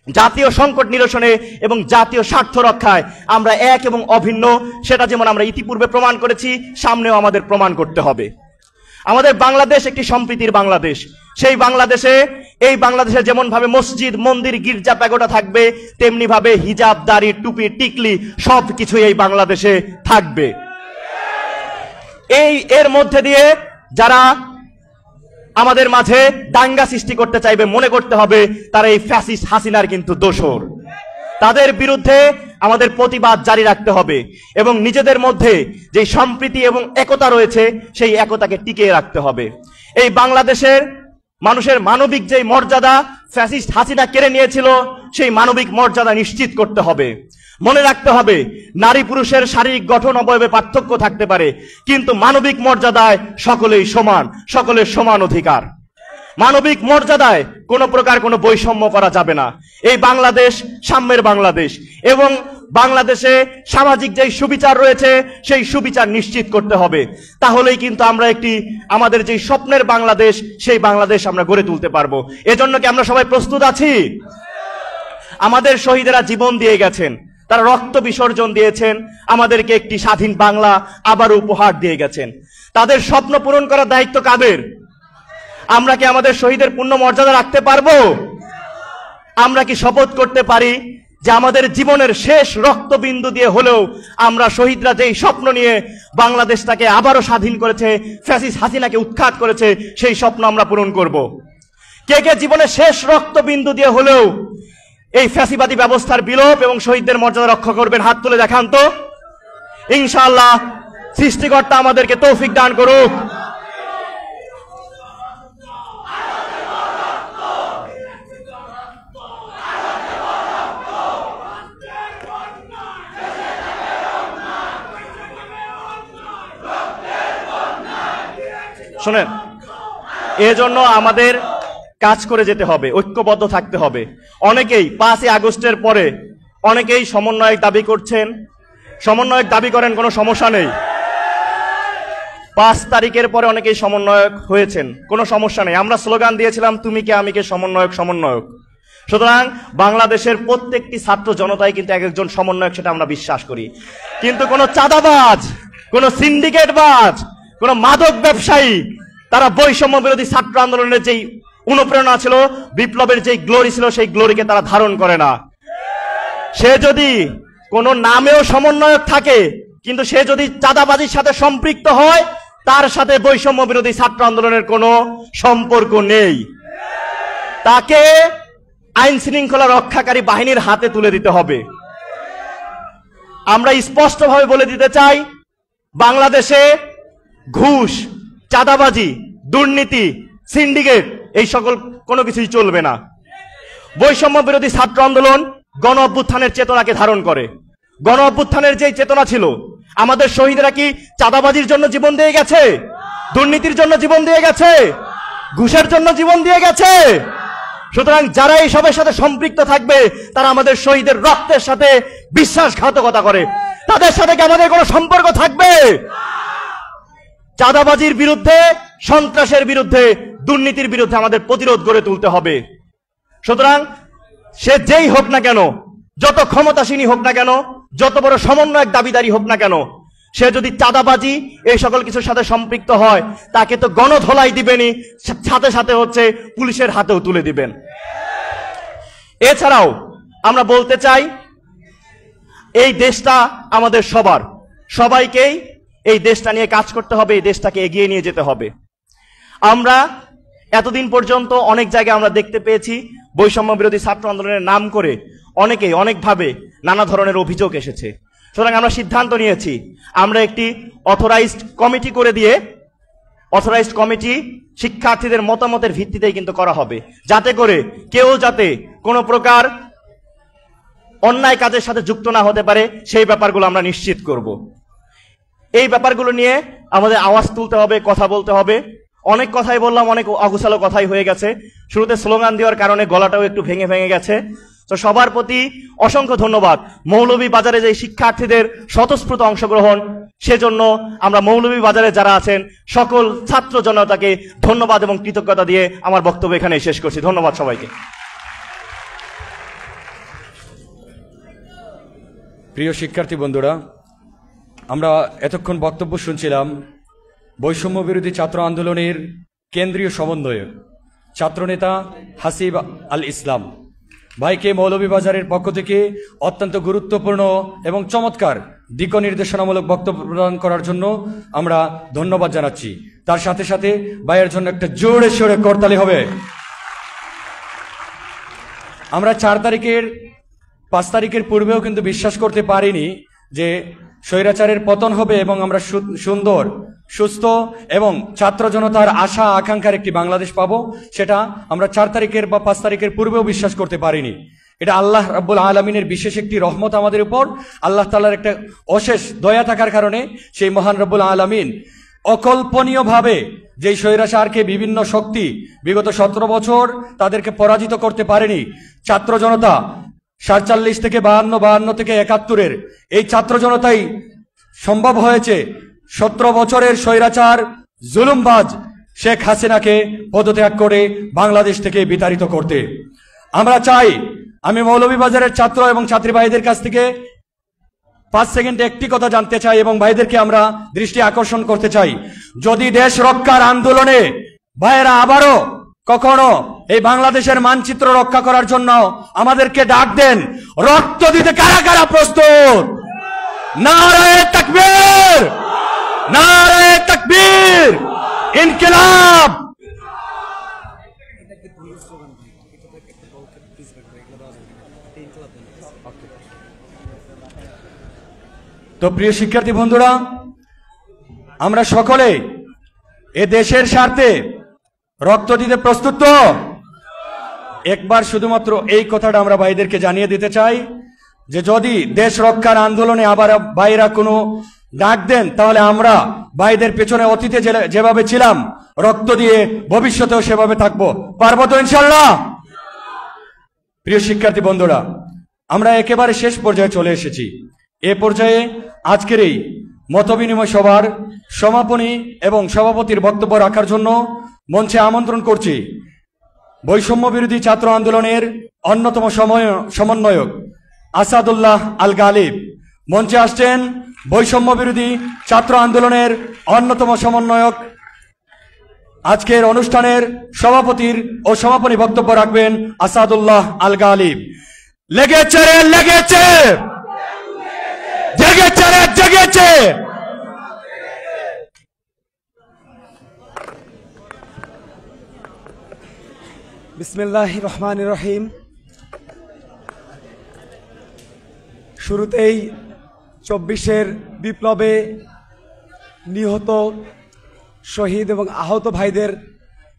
জাতীয় সংকট নিরসনে এবং জাতীয় স্বার্থ রক্ষায় আমরা এক এবং অভিন্ন। সেটা যেমন আমরা ইতিপূর্বে প্রমাণ করেছি, সামনেও আমাদের প্রমাণ করতে হবে। আমাদের বাংলাদেশ একটি সম্প্রীতির বাংলাদেশ। সেই বাংলাদেশে যেমন ভাবে মসজিদ, মন্দির, গির্জা, প্যাগোডা থাকবে, তেমনি ভাবে হিজাব, দাড়ি, টুপি, টিকলি সবকিছু এই বাংলাদেশে থাকবে। এর মধ্যে দিয়ে যারা আমাদের মাঝে দাঙ্গা সৃষ্টি করতে চাইবে, মনে করতে হবে তারা এই ফ্যাসিস্ট হাসিনার কিন্তু দোসর। তাদের বিরুদ্ধে আমাদের প্রতিবাদ জারি রাখতে হবে এবং নিজেদের মধ্যে যে সম্প্রীতি এবং একতা রয়েছে সেই একতাকে টিকিয়ে রাখতে হবে। এই বাংলাদেশের মানুষের মানবিক যে মর্যাদা ফ্যাসিস্ট হাসিনা কেড়ে নিয়েছিল, সেই মানবিক মর্যাদা নিশ্চিত করতে হবে। মনে রাখতে হবে, নারী পুরুষের শারীরিক গঠন অবয়বে পার্থক্য থাকতে পারে, কিন্তু মানবিক মর্যাদায় সকলেই সমান, সকলের সমান অধিকার। মানবিক মর্যাদায় কোনো প্রকার কোনো বৈষম্য করা যাবে না। এই বাংলাদেশ সাম্যের বাংলাদেশ এবং বাংলাদেশে সামাজিক যে সুবিচার রয়েছে সেই সুবিচার নিশ্চিত করতে হবে। তাহলেই কিন্তু আমরা আমাদের যে স্বপ্নের বাংলাদেশ, সেই বাংলাদেশ আমরা গড়ে তুলতে পারবো। এজন্য কি আমরা সবাই প্রস্তুত আছি? আমাদের শহীদেরা জীবন দিয়ে গেছেন, তারা রক্ত বিসর্জন দিয়েছেন, আমাদেরকে একটি স্বাধীন বাংলা আবার উপহার দিয়ে গেছেন। তাদের স্বপ্ন পূরণ করার দায়িত্ব কাদের? আমরা কি আমাদের শহীদের পূর্ণ মর্যাদা রাখতে পারবো? আমরা কি শপথ করতে পারি যে আমাদের জীবনের শেষ রক্তবিন্দু দিয়ে হলেও আমরা শহীদরা যেই স্বপ্ন নিয়ে বাংলাদেশটাকে আবারও স্বাধীন করেছে, ফ্যাসিস্ট হাসিনাকে উৎখাত করেছে, সেই স্বপ্ন আমরা পূরণ করব? কে কে জীবনের শেষ রক্তবিন্দু দিয়ে হলেও এই ফ্যাসিবাদী ব্যবস্থার বিলোপ এবং শহীদদের মর্যাদা রক্ষা করবেন? হাত তুলে দেখান তো। ইনশাআল্লাহ সৃষ্টিকর্তা আমাদেরকে তৌফিক দান করুক। শোনেন, এজন্য আমাদের কাজ করে যেতে হবে, ঐক্যবদ্ধ থাকতে হবে। অনেকেই 5ই আগস্টের পরে অনেকেই সমন্বয়ক দাবি করছেন। সমন্বয়ক দাবি করেন, কোনো সমস্যা নেই। 5 তারিখের পরে অনেকেই সমন্বয়ক হয়েছেন, কোনো সমস্যা নেই। আমরা স্লোগান দিয়েছিলাম তুমি কে আমি কে, সমন্বয়ক সমন্বয়ক। সুতরাং বাংলাদেশের প্রত্যেকটি ছাত্র জনতাই কিন্তু এক একজন সমন্বয়ক, সেটা আমরা বিশ্বাস করি। কিন্তু কোনো চাঁদাবাজ, কোনো সিন্ডিকেটবাজ, কোনো মাদক ব্যবসায়ী তারা বৈষম্য বিরোধী ছাত্র আন্দোলনের যেই অনুপ্রেরণা ছিল, বিপ্লবের যেই গ্লোরি ছিল, সেই গ্লোরিকে তারা ধারণ করে না। সে যদি কোনো নামেও সমন্বয়ক থাকে, কিন্তু সে যদি চাঁদাবাজির সাথে সম্পৃক্ত হয়, তার সাথে বৈষম্য বিরোধী ছাত্র আন্দোলনের কোনো সম্পর্ক নেই। তাকে আইন শৃঙ্খলা রক্ষাকারী বাহিনীর হাতে তুলে দিতে হবে। আমরা স্পষ্টভাবে বলে দিতে চাই, বাংলাদেশে ঘুষ, চাঁদাবাজি, দুর্নীতি, সিন্ডিকেট এই সকল কোনো কিছুই চলবে না। বৈষম্য বিরোধী ছাত্র আন্দোলন গণ অভ্যুত্থানের চেতনাকে ধারণ করে। গণ অভ্যুত্থানের যেই চেতনা ছিল, আমাদের শহীদরা কি চাঁদাবাজির জন্য জীবন দিয়ে গেছে? দুর্নীতির জন্য জীবন দিয়ে গেছে? ঘুষের জন্য জীবন দিয়ে গেছে? সুতরাং যারা এই সবের সাথে সম্পৃক্ত থাকবে, তারা আমাদের শহীদের রক্তের সাথে বিশ্বাসঘাতকতা করে। তাদের সাথে কি আমাদের কোনো সম্পর্ক থাকবে? চাঁদাবাজির বিরুদ্ধে, সন্ত্রাসের বিরুদ্ধে, দুর্নীতির বিরুদ্ধে আমাদের প্রতিরোধ গড়ে তুলতে হবে। সুতরাং সে যেই হোক না কেন, যত ক্ষমতাসীনই হোক না কেন, যত বড় সমন্বয়ক দাবিদারি হোক না কেন, সে যদি চাঁদাবাজি এই সকল কিছুর সাথে সম্পৃক্ত হয়, তাকে তো গণধোলাই দিবেনই, সাথে সাথে হচ্ছে পুলিশের হাতেও তুলে দিবেন। এছাড়াও আমরা বলতে চাই, এই দেশটা আমাদের সবার, সবাইকেই এই দেশটা নিয়ে কাজ করতে হবে, এই দেশটাকে এগিয়ে নিয়ে যেতে হবে। আমরা এতদিন পর্যন্ত অনেক জায়গায় আমরা দেখতে পেয়েছি, বৈষম্য বিরোধী ছাত্র আন্দোলনের নাম করে অনেকেই অনেকভাবে নানা ধরনের অভিযোগ এসেছে। সুতরাং আমরা সিদ্ধান্ত নিয়েছি, আমরা একটি অথরাইজড কমিটি করে দিয়ে, অথরাইজড কমিটি শিক্ষার্থীদের মতামতের ভিত্তিতেই কিন্তু করা হবে, যাতে করে কেউ যাতে কোনো প্রকার অন্যায় কাজের সাথে যুক্ত না হতে পারে, সেই ব্যাপারগুলো আমরা নিশ্চিত করব। এই ব্যাপারগুলো নিয়ে আমাদের আওয়াজ তুলতে হবে, কথা বলতে হবে। অনেক কথাই বললাম, অনেক অগুছালো কথাই হয়ে গেছে। শুরুতে স্লোগান দেওয়ার কারণে গলাটাও একটু ভেঙে ভেঙে গেছে। তো সবার প্রতি অসংখ্য ধন্যবাদ। মৌলভীবাজারে যে শিক্ষার্থীদের স্বতঃস্ফূর্ত অংশগ্রহণ, সেজন্য আমরা মৌলভীবাজারে যারা আছেন সকল ছাত্র জনতাকে ধন্যবাদ এবং কৃতজ্ঞতা দিয়ে আমার বক্তব্য এখানে শেষ করছি। ধন্যবাদ সবাইকে। প্রিয় শিক্ষার্থী বন্ধুরা, আমরা এতক্ষণ বক্তব্য শুনছিলাম বৈষম্য বিরোধী ছাত্র আন্দোলনের কেন্দ্রীয় সমন্বয়ক ছাত্রনেতা হাসিব আল ইসলাম ভাইকে মৌলভীবাজারের পক্ষ থেকে অত্যন্ত গুরুত্বপূর্ণ এবং চমৎকার দিক নির্দেশনামূলক বক্তব্য প্রদান করার জন্য আমরা ধন্যবাদ জানাচ্ছি। তার সাথে সাথে ভাইয়ের জন্য একটা জোরে সোরে করতালি হবে। আমরা 4 তারিখের 5 তারিখের পূর্বেও কিন্তু বিশ্বাস করতে পারিনি যে স্বৈরাচারের পতন হবে এবং আমরা সুন্দর, সুস্থ এবং ছাত্র জনতার আশা আকাঙ্ক্ষার একটি বাংলাদেশ পাবো। সেটা আমরা 4 তারিখের বা 5 তারিখের পূর্বেও বিশ্বাস করতে পারিনি। এটা আল্লাহ রাব্বুল আলামিনের বিশেষ একটি রহমত আমাদের উপর। আল্লাহ তাআলার একটা অশেষ দয়া থাকার কারণে সেই মহান রাব্বুল আলামিন অকল্পনীয়ভাবে যেই স্বৈরাচারকে বিভিন্ন শক্তি বিগত 17 বছর তাদেরকে পরাজিত করতে পারেনি, ছাত্র জনতা 47 থেকে 52 থেকে 71-এর এই ছাত্র জনতাই সম্ভব হয়েছে 17 বছরের স্বৈরাচার জুলুমবাজ শেখ হাসিনাকে পদত্যাগ করে বাংলাদেশ থেকে বিতাড়িত করতে। আমরা চাই, আমি মৌলভীবাজারের ছাত্র এবং ছাত্রী ভাইদের কাছ থেকে 5 সেকেন্ডে একটি কথা জানতে চাই এবং ভাইদেরকে আমরা দৃষ্টি আকর্ষণ করতে চাই। যদি দেশ রক্ষার আন্দোলনে ভাইয়েরা আবারও কখনো এই বাংলাদেশের মানচিত্র রক্ষা করার জন্য আমাদেরকে ডাক দেন, রক্ত দিতে কারা কারা প্রস্তুত? নারায়ে তাকবীর, নারায়ে তাকবীর, ইনকিলাব। তো প্রিয় শিক্ষার্থী বন্ধুরা, আমরা সকলে এ দেশের স্বার্থে রক্ত দিতে প্রস্তুত তো? একবার শুধুমাত্র এই কথাটা আমরা ভাইদেরকে জানিয়ে দিতে চাই যে যদি দেশ রক্ষার আন্দোলনে আবার ভাইরা কোনো ডাক দেন, তাহলে আমরা ভাইদের পেছনে অতীতে যেভাবে ছিলাম রক্ত দিয়ে ভবিষ্যতেও সেভাবে থাকবো। পারবো তো ইনশাল্লাহ? প্রিয় শিক্ষার্থী বন্ধুরা, আমরা একেবারে শেষ পর্যায়ে চলে এসেছি। এ পর্যায়ে আজকের এই মতবিনিময় সভার সমাপনী এবং সভাপতির বক্তব্য রাখার জন্য মঞ্চে আমন্ত্রণ করছি বৈষম্য বিরোধী ছাত্র আন্দোলনের অন্যতম সমন্বয়ক আসাদুল্লাহ আল গালিব। মঞ্চে আসছেন বৈষম্য বিরোধী ছাত্র আন্দোলনের অন্যতম সমন্বয়ক। আজকের অনুষ্ঠানের সভাপতির ও সমাপনী বক্তব্য রাখবেন আসাদুল্লাহ আল গালিব। লেগেছে রে লেগেছে, জেগেছে রে জেগেছে। বিসমিল্লাহির রহমানির রহিম। শুরুতেই 24-এর বিপ্লবে নিহত, শহীদ এবং আহত ভাইদের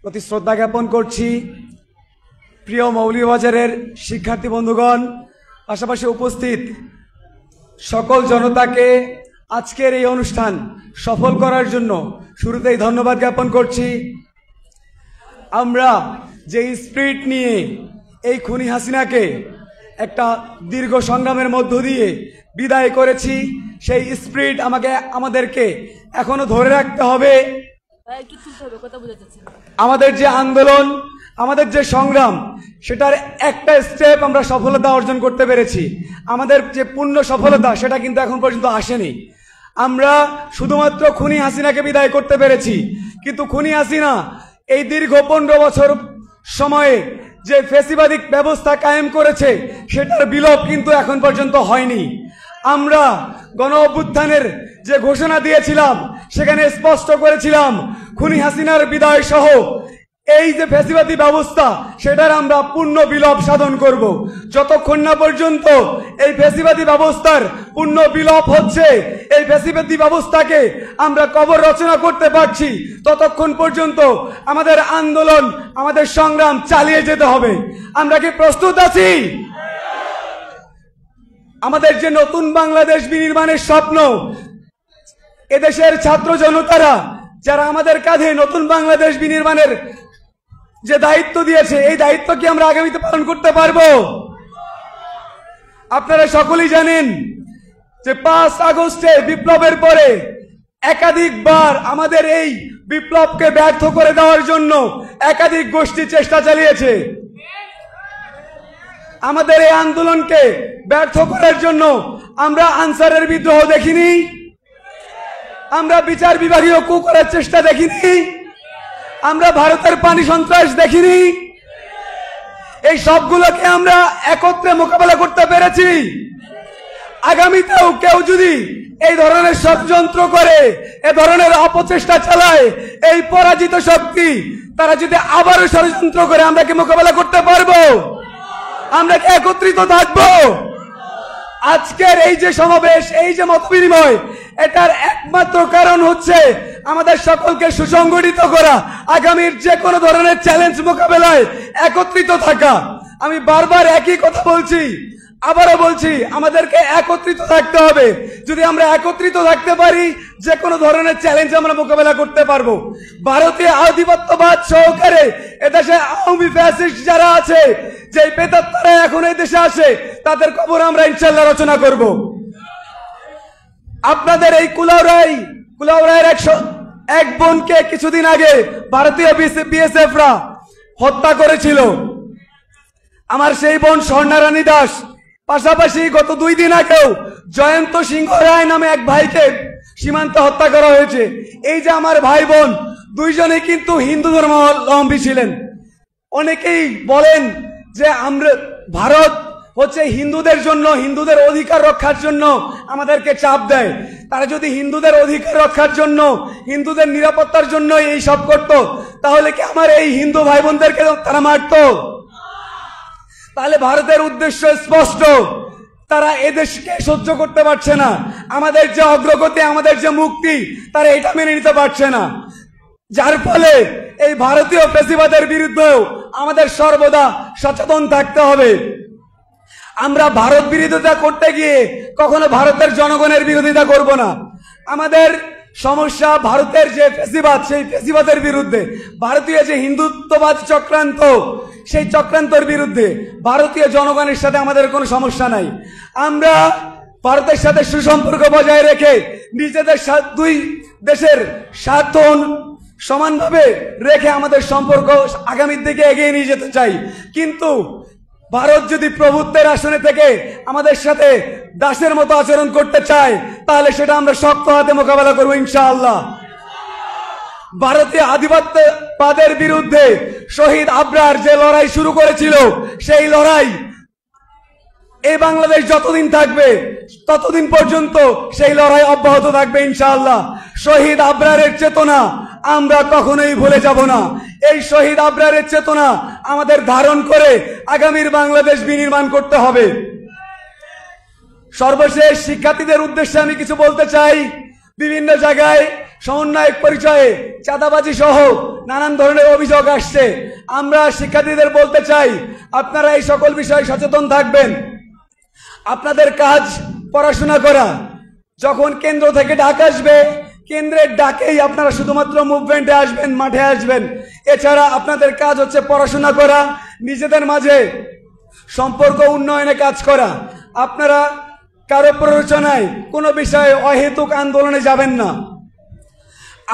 প্রতি শ্রদ্ধা জ্ঞাপন করছি। প্রিয় মৌলভীবাজারের শিক্ষার্থী বন্ধুগণ, পাশাপাশি উপস্থিত সকল জনতাকে আজকের এই অনুষ্ঠান সফল করার জন্য শুরুতেই ধন্যবাদ জ্ঞাপন করছি। আমরা যে স্পিরিট নিয়ে এই খুনি হাসিনাকে একটা দীর্ঘ সংগ্রামের মধ্য দিয়ে বিদায় করেছি, সেই স্পিরিট আমাদেরকে এখনো ধরে রাখতে হবে। আমাদের যে আন্দোলন, আমাদের যে সংগ্রাম, সেটার একটা স্টেপ আমরা সফলতা অর্জন করতে পেরেছি। আমাদের যে পূর্ণ সফলতা সেটা কিন্তু এখন পর্যন্ত আসেনি। আমরা শুধুমাত্র খুনি হাসিনাকে বিদায় করতে পেরেছি, কিন্তু খুনি হাসিনা এই দীর্ঘ 15 বছর সময়ে যে ফ্যাসিবাদিক ব্যবস্থা কায়েম করেছে সেটার বিলোপ কিন্তু এখন পর্যন্ত হয়নি। আমরা গণ অভ্যুত্থানের যে ঘোষণা দিয়েছিলাম সেখানে স্পষ্ট করেছিলাম খুনি হাসিনার বিদায় সহ এই যে ফ্যাসিবাদী ব্যবস্থা সেটার আমরা পূর্ণ বিলোপ সাধন করব। যতক্ষণ না পর্যন্ত এই ফ্যাসিবাদী ব্যবস্থার পূর্ণ বিলোপ হচ্ছে, এই ফ্যাসিবাদী ব্যবস্থাকে আমরা কবর রচনা করতে পারছি, ততক্ষণ পর্যন্ত আমাদের আন্দোলন, আমাদের সংগ্রাম চালিয়ে যেতে হবে। আমরা কি প্রস্তুত আছি? আমাদের যে নতুন বাংলাদেশ বিনির্মাণের স্বপ্ন, এদেশের ছাত্র জনতারা যারা আমাদের কাঁধে নতুন বাংলাদেশ বিনির্মাণের যে দায়িত্ব দিয়েছে, এই দায়িত্ব কি আমরা আগামীতে পালন করতে পারবো? আপনারা সকলেই জানেন যে 5 আগস্টে বিপ্লবের পরে একাধিকবার আমাদের এই বিপ্লবকে ব্যর্থ করে দেওয়ার জন্য একাধিক গোষ্ঠী চেষ্টা চালিয়েছে। আমাদের এই আন্দোলনকে ব্যর্থ করার জন্য আমরা আনসারের বিদ্রোহ দেখিনি, আমরা বিচার বিভাগীয় কু করার চেষ্টা দেখিনি, আমরা ভারতের পানি সন্ত্রাস দেখিনি। এই সবগুলোকে আমরা একত্রে মোকাবেলা করতে পেরেছি। আগামীতেও কেউ যদি এই ধরনের ষড়যন্ত্র করে, এ ধরনের অপচেষ্টা চালায়, এই পরাজিত শক্তি তারা যদি আবারও ষড়যন্ত্র করে, আমরা কি মোকাবেলা করতে পারবো? আমরা কি একত্রিত থাকবো? আজকের এই যে সমাবেশ, এই যে মত বিনিময়, এটার একমাত্র কারণ হচ্ছে আমাদের সকলকে সুসংগঠিত করা, আগামীর যে কোনো ধরনের চ্যালেঞ্জ মোকাবেলায় একত্রিত থাকা। আমি বারবার একই কথা বলছি, আবারও বলছি, আমাদেরকে একত্রিত থাকতে হবে। যদি আমরা একত্রিত থাকতে পারি, যে কোনো ধরনের চ্যালেঞ্জ আমরা মোকাবেলা করতে পারবো। ভারতীয় আধিপত্যবাদ সহকারে এদেশে আওয়ামী ফ্যাসিস্ট যারা আছে, যে প্রেতাত্মারা এখন এই দেশে আসে, তাদের কবর আমরা ইনশাল্লাহ রচনা করব। আপনাদের এই কুলাউড়াইয়ের এক বোনকে কিছুদিন আগে ভারতীয় বিএসএফরা হত্যা করেছিল। আমার সেই বোন স্বর্ণারানী দাস, পাশাপাশি গত 2 দিন আগেও জয়ন্ত সিংহ রায় নামে এক ভাইকে সীমান্তে হত্যা করা হয়েছে। এই যে আমার ভাই বোন দুইজনেই কিন্তু হিন্দু ধর্মাবলম্বী ছিলেন। অনেকেই বলেন যে আমরা ভারত হচ্ছে হিন্দুদের জন্য, হিন্দুদের অধিকার রক্ষার জন্য আমাদেরকে চাপ দেয়। তারা যদি হিন্দুদের অধিকার রক্ষার জন্য, হিন্দুদের নিরাপত্তার জন্য এই সব করত, তাহলে কি আমার এই হিন্দু ভাই বোনদেরকে তারা মারত? তাহলে ভারতের উদ্দেশ্য স্পষ্ট, তারা এদেশকে সহ্য করতে পারছে না। আমাদের যে অগ্রগতি, আমাদের যে মুক্তি, তারা এটা মেনে নিতে পারছে না। যার ফলে এই ভারতীয় ফ্যাসিবাদের বিরুদ্ধেও আমাদের সর্বদা সচেতন থাকতে হবে। আমরা ভারত বিরোধিতা করতে গিয়ে কখনো ভারতের জনগণের বিরোধিতা করব না। আমাদের সমস্যা ভারতের যে ফ্যাসিবাদ, সেই ফ্যাসিবাদের বিরুদ্ধে, ভারতীয় যে হিন্দুত্ববাদ চক্রান্ত, সেই চক্রান্তের বিরুদ্ধে। ভারতীয় জনগণের সাথে আমাদের কোনো সমস্যা নাই। আমরা ভারতের সাথে সুসম্পর্ক বজায় রেখে নিজেদের দুই দেশের স্বার্থ সমানভাবে রেখে আমাদের সম্পর্ক আগামীর দিকে এগিয়ে নিয়ে যেতে চাই। কিন্তু ভারত যদি প্রভুত্বের আসনে থেকে আমাদের সাথে দাসের মতো আচরণ করতে চায়, তাহলে সেটা আমরা শক্ত হাতে মোকাবেলা করবো ইনশাআল্লাহ। ভারতীয় আধিপত্যবাদের বিরুদ্ধে শহীদ আবরার যে লড়াই শুরু করেছিল, সেই লড়াই এই বাংলাদেশ যতদিন থাকবে ততদিন পর্যন্ত সেই লড়াই অব্যাহত থাকবে ইনশাআল্লাহ। শহীদ আবরারের চেতনা আমরা কখনোই ভুলে যাব না। এই শহীদ আবরারের চেতনা আমাদের ধারণ করে আগামীর বাংলাদেশ বিনির্মাণ করতে হবে। সর্বশেষ শিক্ষার্থীদের উদ্দেশ্যে আমি কিছু বলতে চাই। বিভিন্ন জায়গায় সমন্বয়ক পরিচয়ে চাঁদাবাজি সহ নানান ধরনের অভিযোগ আসছে। আমরা শিক্ষার্থীদের বলতে চাই, আপনারা এই সকল বিষয়ে সচেতন থাকবেন। আপনাদের কাজ পড়াশোনা করা। যখন কেন্দ্র থেকে ডাক আসবে, কেন্দ্রের ডাকেই আপনারা শুধুমাত্র মুভমেন্টে আসবেন, মাঠে আসবেন। এছাড়া আপনাদের কাজ হচ্ছে পড়াশোনা করা, নিজেদের মাঝে সম্পর্ক উন্নয়নে কাজ করা। আপনারা কারো প্ররোচনায় কোনো বিষয়ে অহেতুক আন্দোলনে যাবেন না।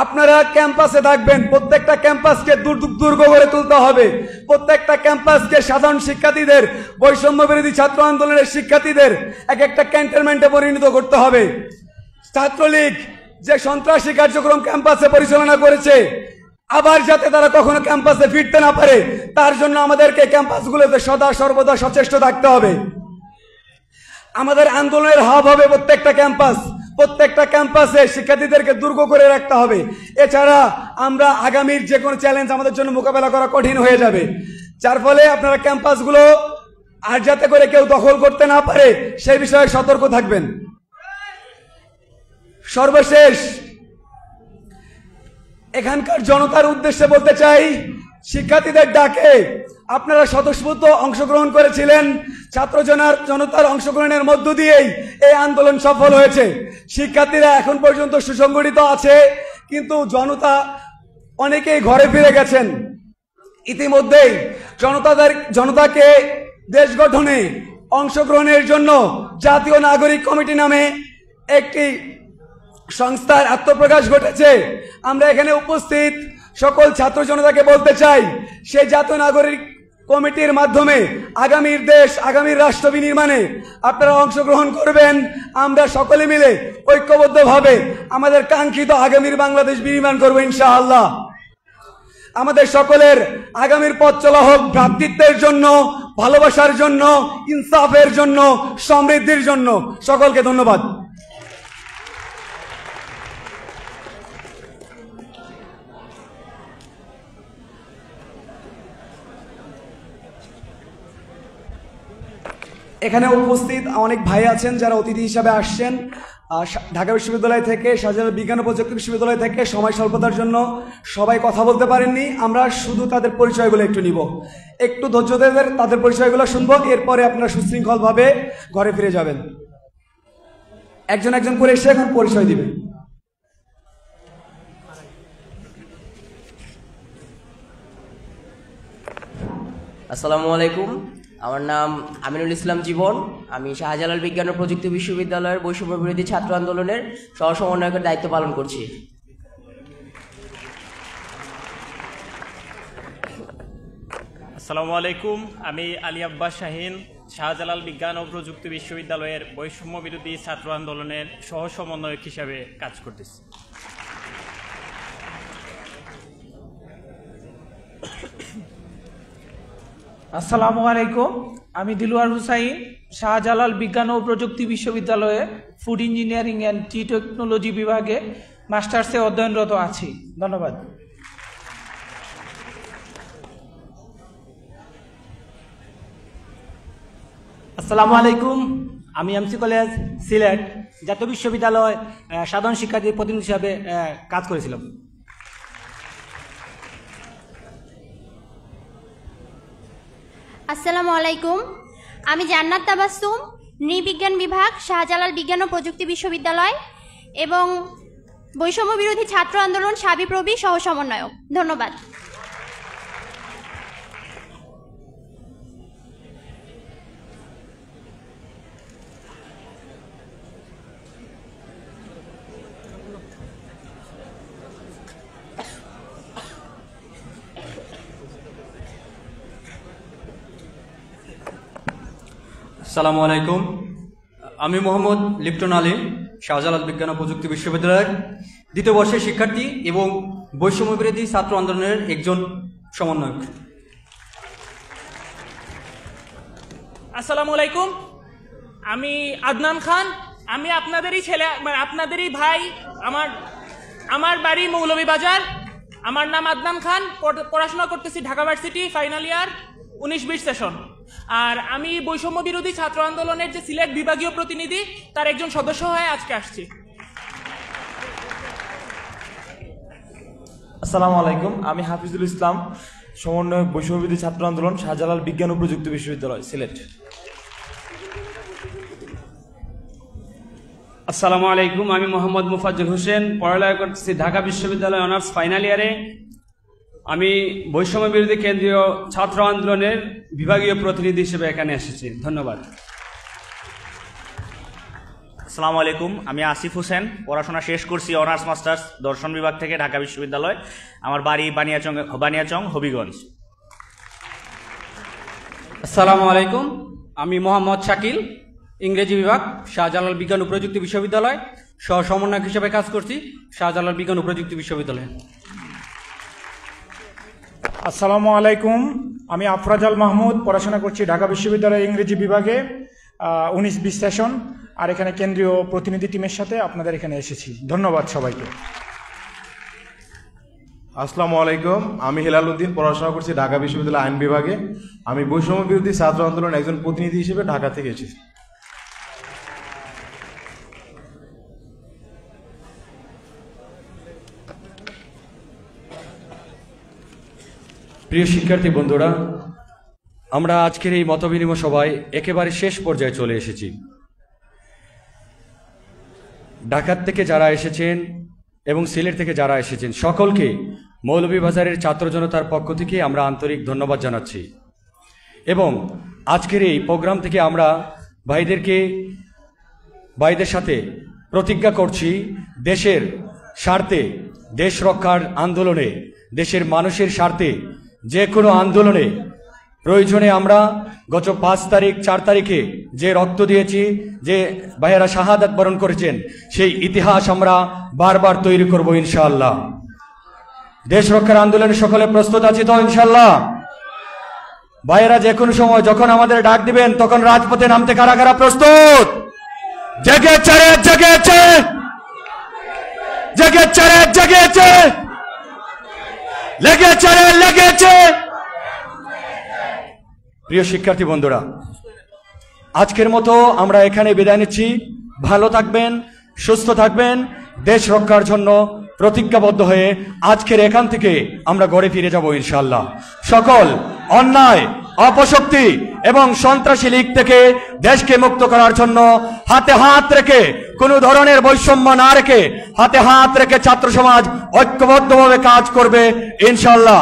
আপনারা ক্যাম্পাসে থাকবেন। প্রত্যেকটা ক্যাম্পাসকে দুর্গ করে তুলতে হবে। প্রত্যেকটা ক্যাম্পাসকে সাধারণ শিক্ষার্থীদের, বৈষম্য বিরোধী ছাত্র আন্দোলনের শিক্ষার্থীদের এক একটা ক্যান্টনমেন্টে পরিণত করতে হবে। ছাত্রলীগ যে সন্ত্রাসী কার্যক্রম ক্যাম্পাসে পরিচালনা করেছে, আবার যাতে তারা কখনো ক্যাম্পাসে ফিরতে না পারে, তার জন্য আমাদেরকে ক্যাম্পাসগুলোতে সদা সর্বদা সচেষ্ট থাকতে হবে। আমাদের আন্দোলনের হাব হবে প্রত্যেকটা ক্যাম্পাস। প্রত্যেকটা ক্যাম্পাসে শিক্ষার্থীদেরকে দুর্গ করে রাখতে হবে। এছাড়া আমরা আগামীর যে কোনো চ্যালেঞ্জ আমাদের জন্য মোকাবেলা করা কঠিন হয়ে যাবে। যার ফলে আপনারা ক্যাম্পাসগুলো আর যাতে করে কেউ দখল করতে না পারে সেই বিষয়ে সতর্ক থাকবেন। সর্বশেষ এখানকার জনতার উদ্দেশ্যে বলতে চাই, শিক্ষার্থীদের ডাকে আপনারা স্বতঃস্ফূর্ত অংশগ্রহণ করেছিলেন। ছাত্র জনতার অংশগ্রহণের মধ্য দিয়েই এই আন্দোলন সফল হয়েছে। শিক্ষার্থীরা এখন পর্যন্ত সুসংগঠিত আছে, কিন্তু জনতা অনেকেই ঘরে ফিরে গেছেন। ইতিমধ্যেই জনতাকে দেশ গঠনে অংশগ্রহণের জন্য জাতীয় নাগরিক কমিটি নামে একটি সংস্থার আত্মপ্রকাশ ঘটেছে। আমরা এখানে উপস্থিত সকল ছাত্র জনতাকে বলতে চাই, সেই জাতীয় নাগরিক কমিটির মাধ্যমে আগামীর দেশ, আগামীর রাষ্ট্র বিনির্মাণে আপনারা অংশগ্রহণ করবেন। আমরা সকলে মিলে ঐক্যবদ্ধভাবে আমাদের কাঙ্ক্ষিত আগামীর বাংলাদেশ বিনির্মাণ করবো ইনশাআল্লাহ। আমাদের সকলের আগামীর পথ চলা হোক ভ্রাতৃত্বের জন্য, ভালোবাসার জন্য, ইনসাফের জন্য, সমৃদ্ধির জন্য। সকলকে ধন্যবাদ। এখানে উপস্থিত অনেক ভাই আছেন যারা অতিথি হিসাবে আসছেন ঢাকা বিশ্ববিদ্যালয় থেকে, শাহজালাল বিজ্ঞান ও প্রযুক্তি বিশ্ববিদ্যালয় থেকে। সময় স্বল্পতার জন্য সবাই কথা বলতে পারেননি। আমরা শুধু তাদের পরিচয়গুলো একটু নিব, একটু ধৈর্য ধরে তাদের পরিচয়গুলো শুনবো। এরপরে আপনারা সুশৃঙ্খলভাবে ঘরে ফিরে যাবেন। একজন একজন করে এসে এখন পরিচয় দিবে। আসসালামু আলাইকুম, আমার নাম আমিনুল ইসলাম জীবন। আমি শাহজালাল বিজ্ঞান ও প্রযুক্তি বিশ্ববিদ্যালয়ের বৈষম্য বিরোধী ছাত্র আন্দোলনের সহ সমন্বয়কের দায়িত্ব পালন করছি। আসসালামু আলাইকুম, আমি আলী আব্বাস শাহিন, শাহজালাল বিজ্ঞান ও প্রযুক্তি বিশ্ববিদ্যালয়ের বৈষম্য বিরোধী ছাত্র আন্দোলনের সহ সমন্বয়ক হিসাবে কাজ করতেছি। আসসালামু আলাইকুম, আমি দিলওয়ার হুসাইন, শাহজালাল বিজ্ঞান ও প্রযুক্তি বিশ্ববিদ্যালয়ে food engineering and T technology বিভাগে মাস্টার্সে অধ্যয়নরত আছি। ধন্যবাদ। আসসালামু আলাইকুম, আমি এমসি কলেজ সিলেট জাতীয় বিশ্ববিদ্যালয় সাধারণ শিক্ষার্থীর প্রতিনিধি হিসাবে কাজ করেছিলাম। আসসালামু আলাইকুম, আমি জান্নাত তাবাসসুম, নৃবিজ্ঞান বিভাগ, শাহজালাল বিজ্ঞান ও প্রযুক্তি বিশ্ববিদ্যালয় এবং বৈষম্য বিরোধী ছাত্র আন্দোলন সাবিপ্রবি সহ সমন্বয়ক। ধন্যবাদ। আসসালামু আলাইকুম, আমি মোহাম্মদ লিপ্টন আলী, শাহজালাল বিজ্ঞান ও প্রযুক্তি বিশ্ববিদ্যালয়ের দ্বিতীয় বর্ষের শিক্ষার্থী এবং বৈষম্য বিরোধী ছাত্র আন্দোলনের একজন সমন্বয়ক। আসসালামু আলাইকুম, আমি আদনান খান, আমি আপনাদেরই ছেলে, মানে আপনাদেরই ভাই। আমার বাড়ি মৌলভীবাজার। আমার নাম আদনান খান, পড়াশোনা করতেছি Dhaka varsity, final year 19-20 session. আর আমি বৈষম্য বিরোধী ছাত্র আন্দোলনের যে সিলেট বিভাগীয় প্রতিনিধি তার একজন সদস্য হয়ে আজকে আসছি। আসসালামু আলাইকুম, আমি হাফিজুল ইসলাম, সমন্বয়ক বৈষম্য বিরোধী ছাত্র আন্দোলন, শাহজালাল বিজ্ঞান ও প্রযুক্তি বিশ্ববিদ্যালয়, সিলেট। আসসালামু আলাইকুম, আমি মোহাম্মদ মুফাজ্জল হোসেন, পড়ালেখা করতেছি ঢাকা বিশ্ববিদ্যালয় অনার্স ফাইনাল ইয়ারে। আমি বৈষম্য বিরোধী কেন্দ্রীয় ছাত্র আন্দোলনের বিভাগীয় প্রতিনিধি হিসেবে এখানে এসেছি। ধন্যবাদ। আসসালামু আলাইকুম, আমি আসিফ হোসেন, পড়াশোনা শেষ করছি অনার্স মাস্টার্স দর্শন বিভাগ থেকে ঢাকা বিশ্ববিদ্যালয়। আমার বাড়ি বানিয়াচং হবিগঞ্জ। আসসালামু আলাইকুম, আমি মোহাম্মদ শাকিল, ইংরেজি বিভাগ, শাহজালাল বিজ্ঞান ও প্রযুক্তি বিশ্ববিদ্যালয়, সহ সমন্বয়ক হিসেবে কাজ করছি শাহজালাল বিজ্ঞান ও প্রযুক্তি বিশ্ববিদ্যালয়ে। আসসালামু আলাইকুম, আমি আফরাজাল মাহমুদ, পড়াশোনা করছি ঢাকা বিশ্ববিদ্যালয়ের ইংরেজি বিভাগে 19-20 সেশন। আর এখানে কেন্দ্রীয় প্রতিনিধি টিমের সাথে আপনাদের এখানে এসেছি। ধন্যবাদ সবাইকে। আসসালামু আলাইকুম, আমি হেলাল উদ্দিন, পড়াশোনা করছি ঢাকা বিশ্ববিদ্যালয় আইন বিভাগে। আমি বৈষম্য বিরোধী ছাত্র আন্দোলনের একজন প্রতিনিধি হিসেবে ঢাকা থেকে এসেছি। প্রিয় শিক্ষার্থী বন্ধুরা, আমরা আজকের এই মতবিনিময় সভায় একেবারে শেষ পর্যায়ে চলে এসেছি। ঢাকা থেকে যারা এসেছেন এবং সিলেট থেকে যারা এসেছেন সকলকে মৌলভীবাজারের ছাত্র জনতার পক্ষ থেকে আমরা আন্তরিক ধন্যবাদ জানাচ্ছি। এবং আজকের এই প্রোগ্রাম থেকে আমরা ভাইদের সাথে প্রতিজ্ঞা করছি দেশের স্বার্থে, দেশ রক্ষার আন্দোলনে, দেশের মানুষের স্বার্থে যে কোনো আন্দোলনে প্রয়োজনে আমরা গত 5 তারিখ 4 তারিখে যে রক্ত দিয়েছি, যে ভাইয়েরা শাহাদাত বরণ করেছেন, সেই ইতিহাস আমরা বারবার তৈরি করব ইনশাআল্লাহ। দেশ রক্ষার আন্দোলনে সকলে প্রস্তুত আছি তো ইনশাআল্লাহ? ভাইয়েরা যে কোনো সময় যখন আমাদের ডাক দিবেন তখন রাজপথে নামতে কারা কারা প্রস্তুত? জেগেছে রে জেগেছে, জেগেছে রে জেগেছে, লেগেছে রে লেগেছে। প্রিয় শিক্ষার্থী বন্ধুরা, আজকের মতো আমরা এখানে বিদায় নিচ্ছি। ভালো থাকবেন, সুস্থ থাকবেন, দেশ রক্ষার জন্য প্রতিজ্ঞাবদ্ধ হয়ে আজকের এখান থেকে আমরা ঘরে ফিরে যাব ইনশাআল্লাহ। সকল অন্যায়, অপশক্তি এবং সন্ত্রাসী লীগ থেকে দেশকে মুক্ত করার জন্য হাতে হাত রেখে, কোনো ধরনের বৈষম্য না রেখে হাতে হাত রেখে ছাত্র সমাজ ঐক্যবদ্ধভাবে কাজ করবে ইনশাআল্লাহ।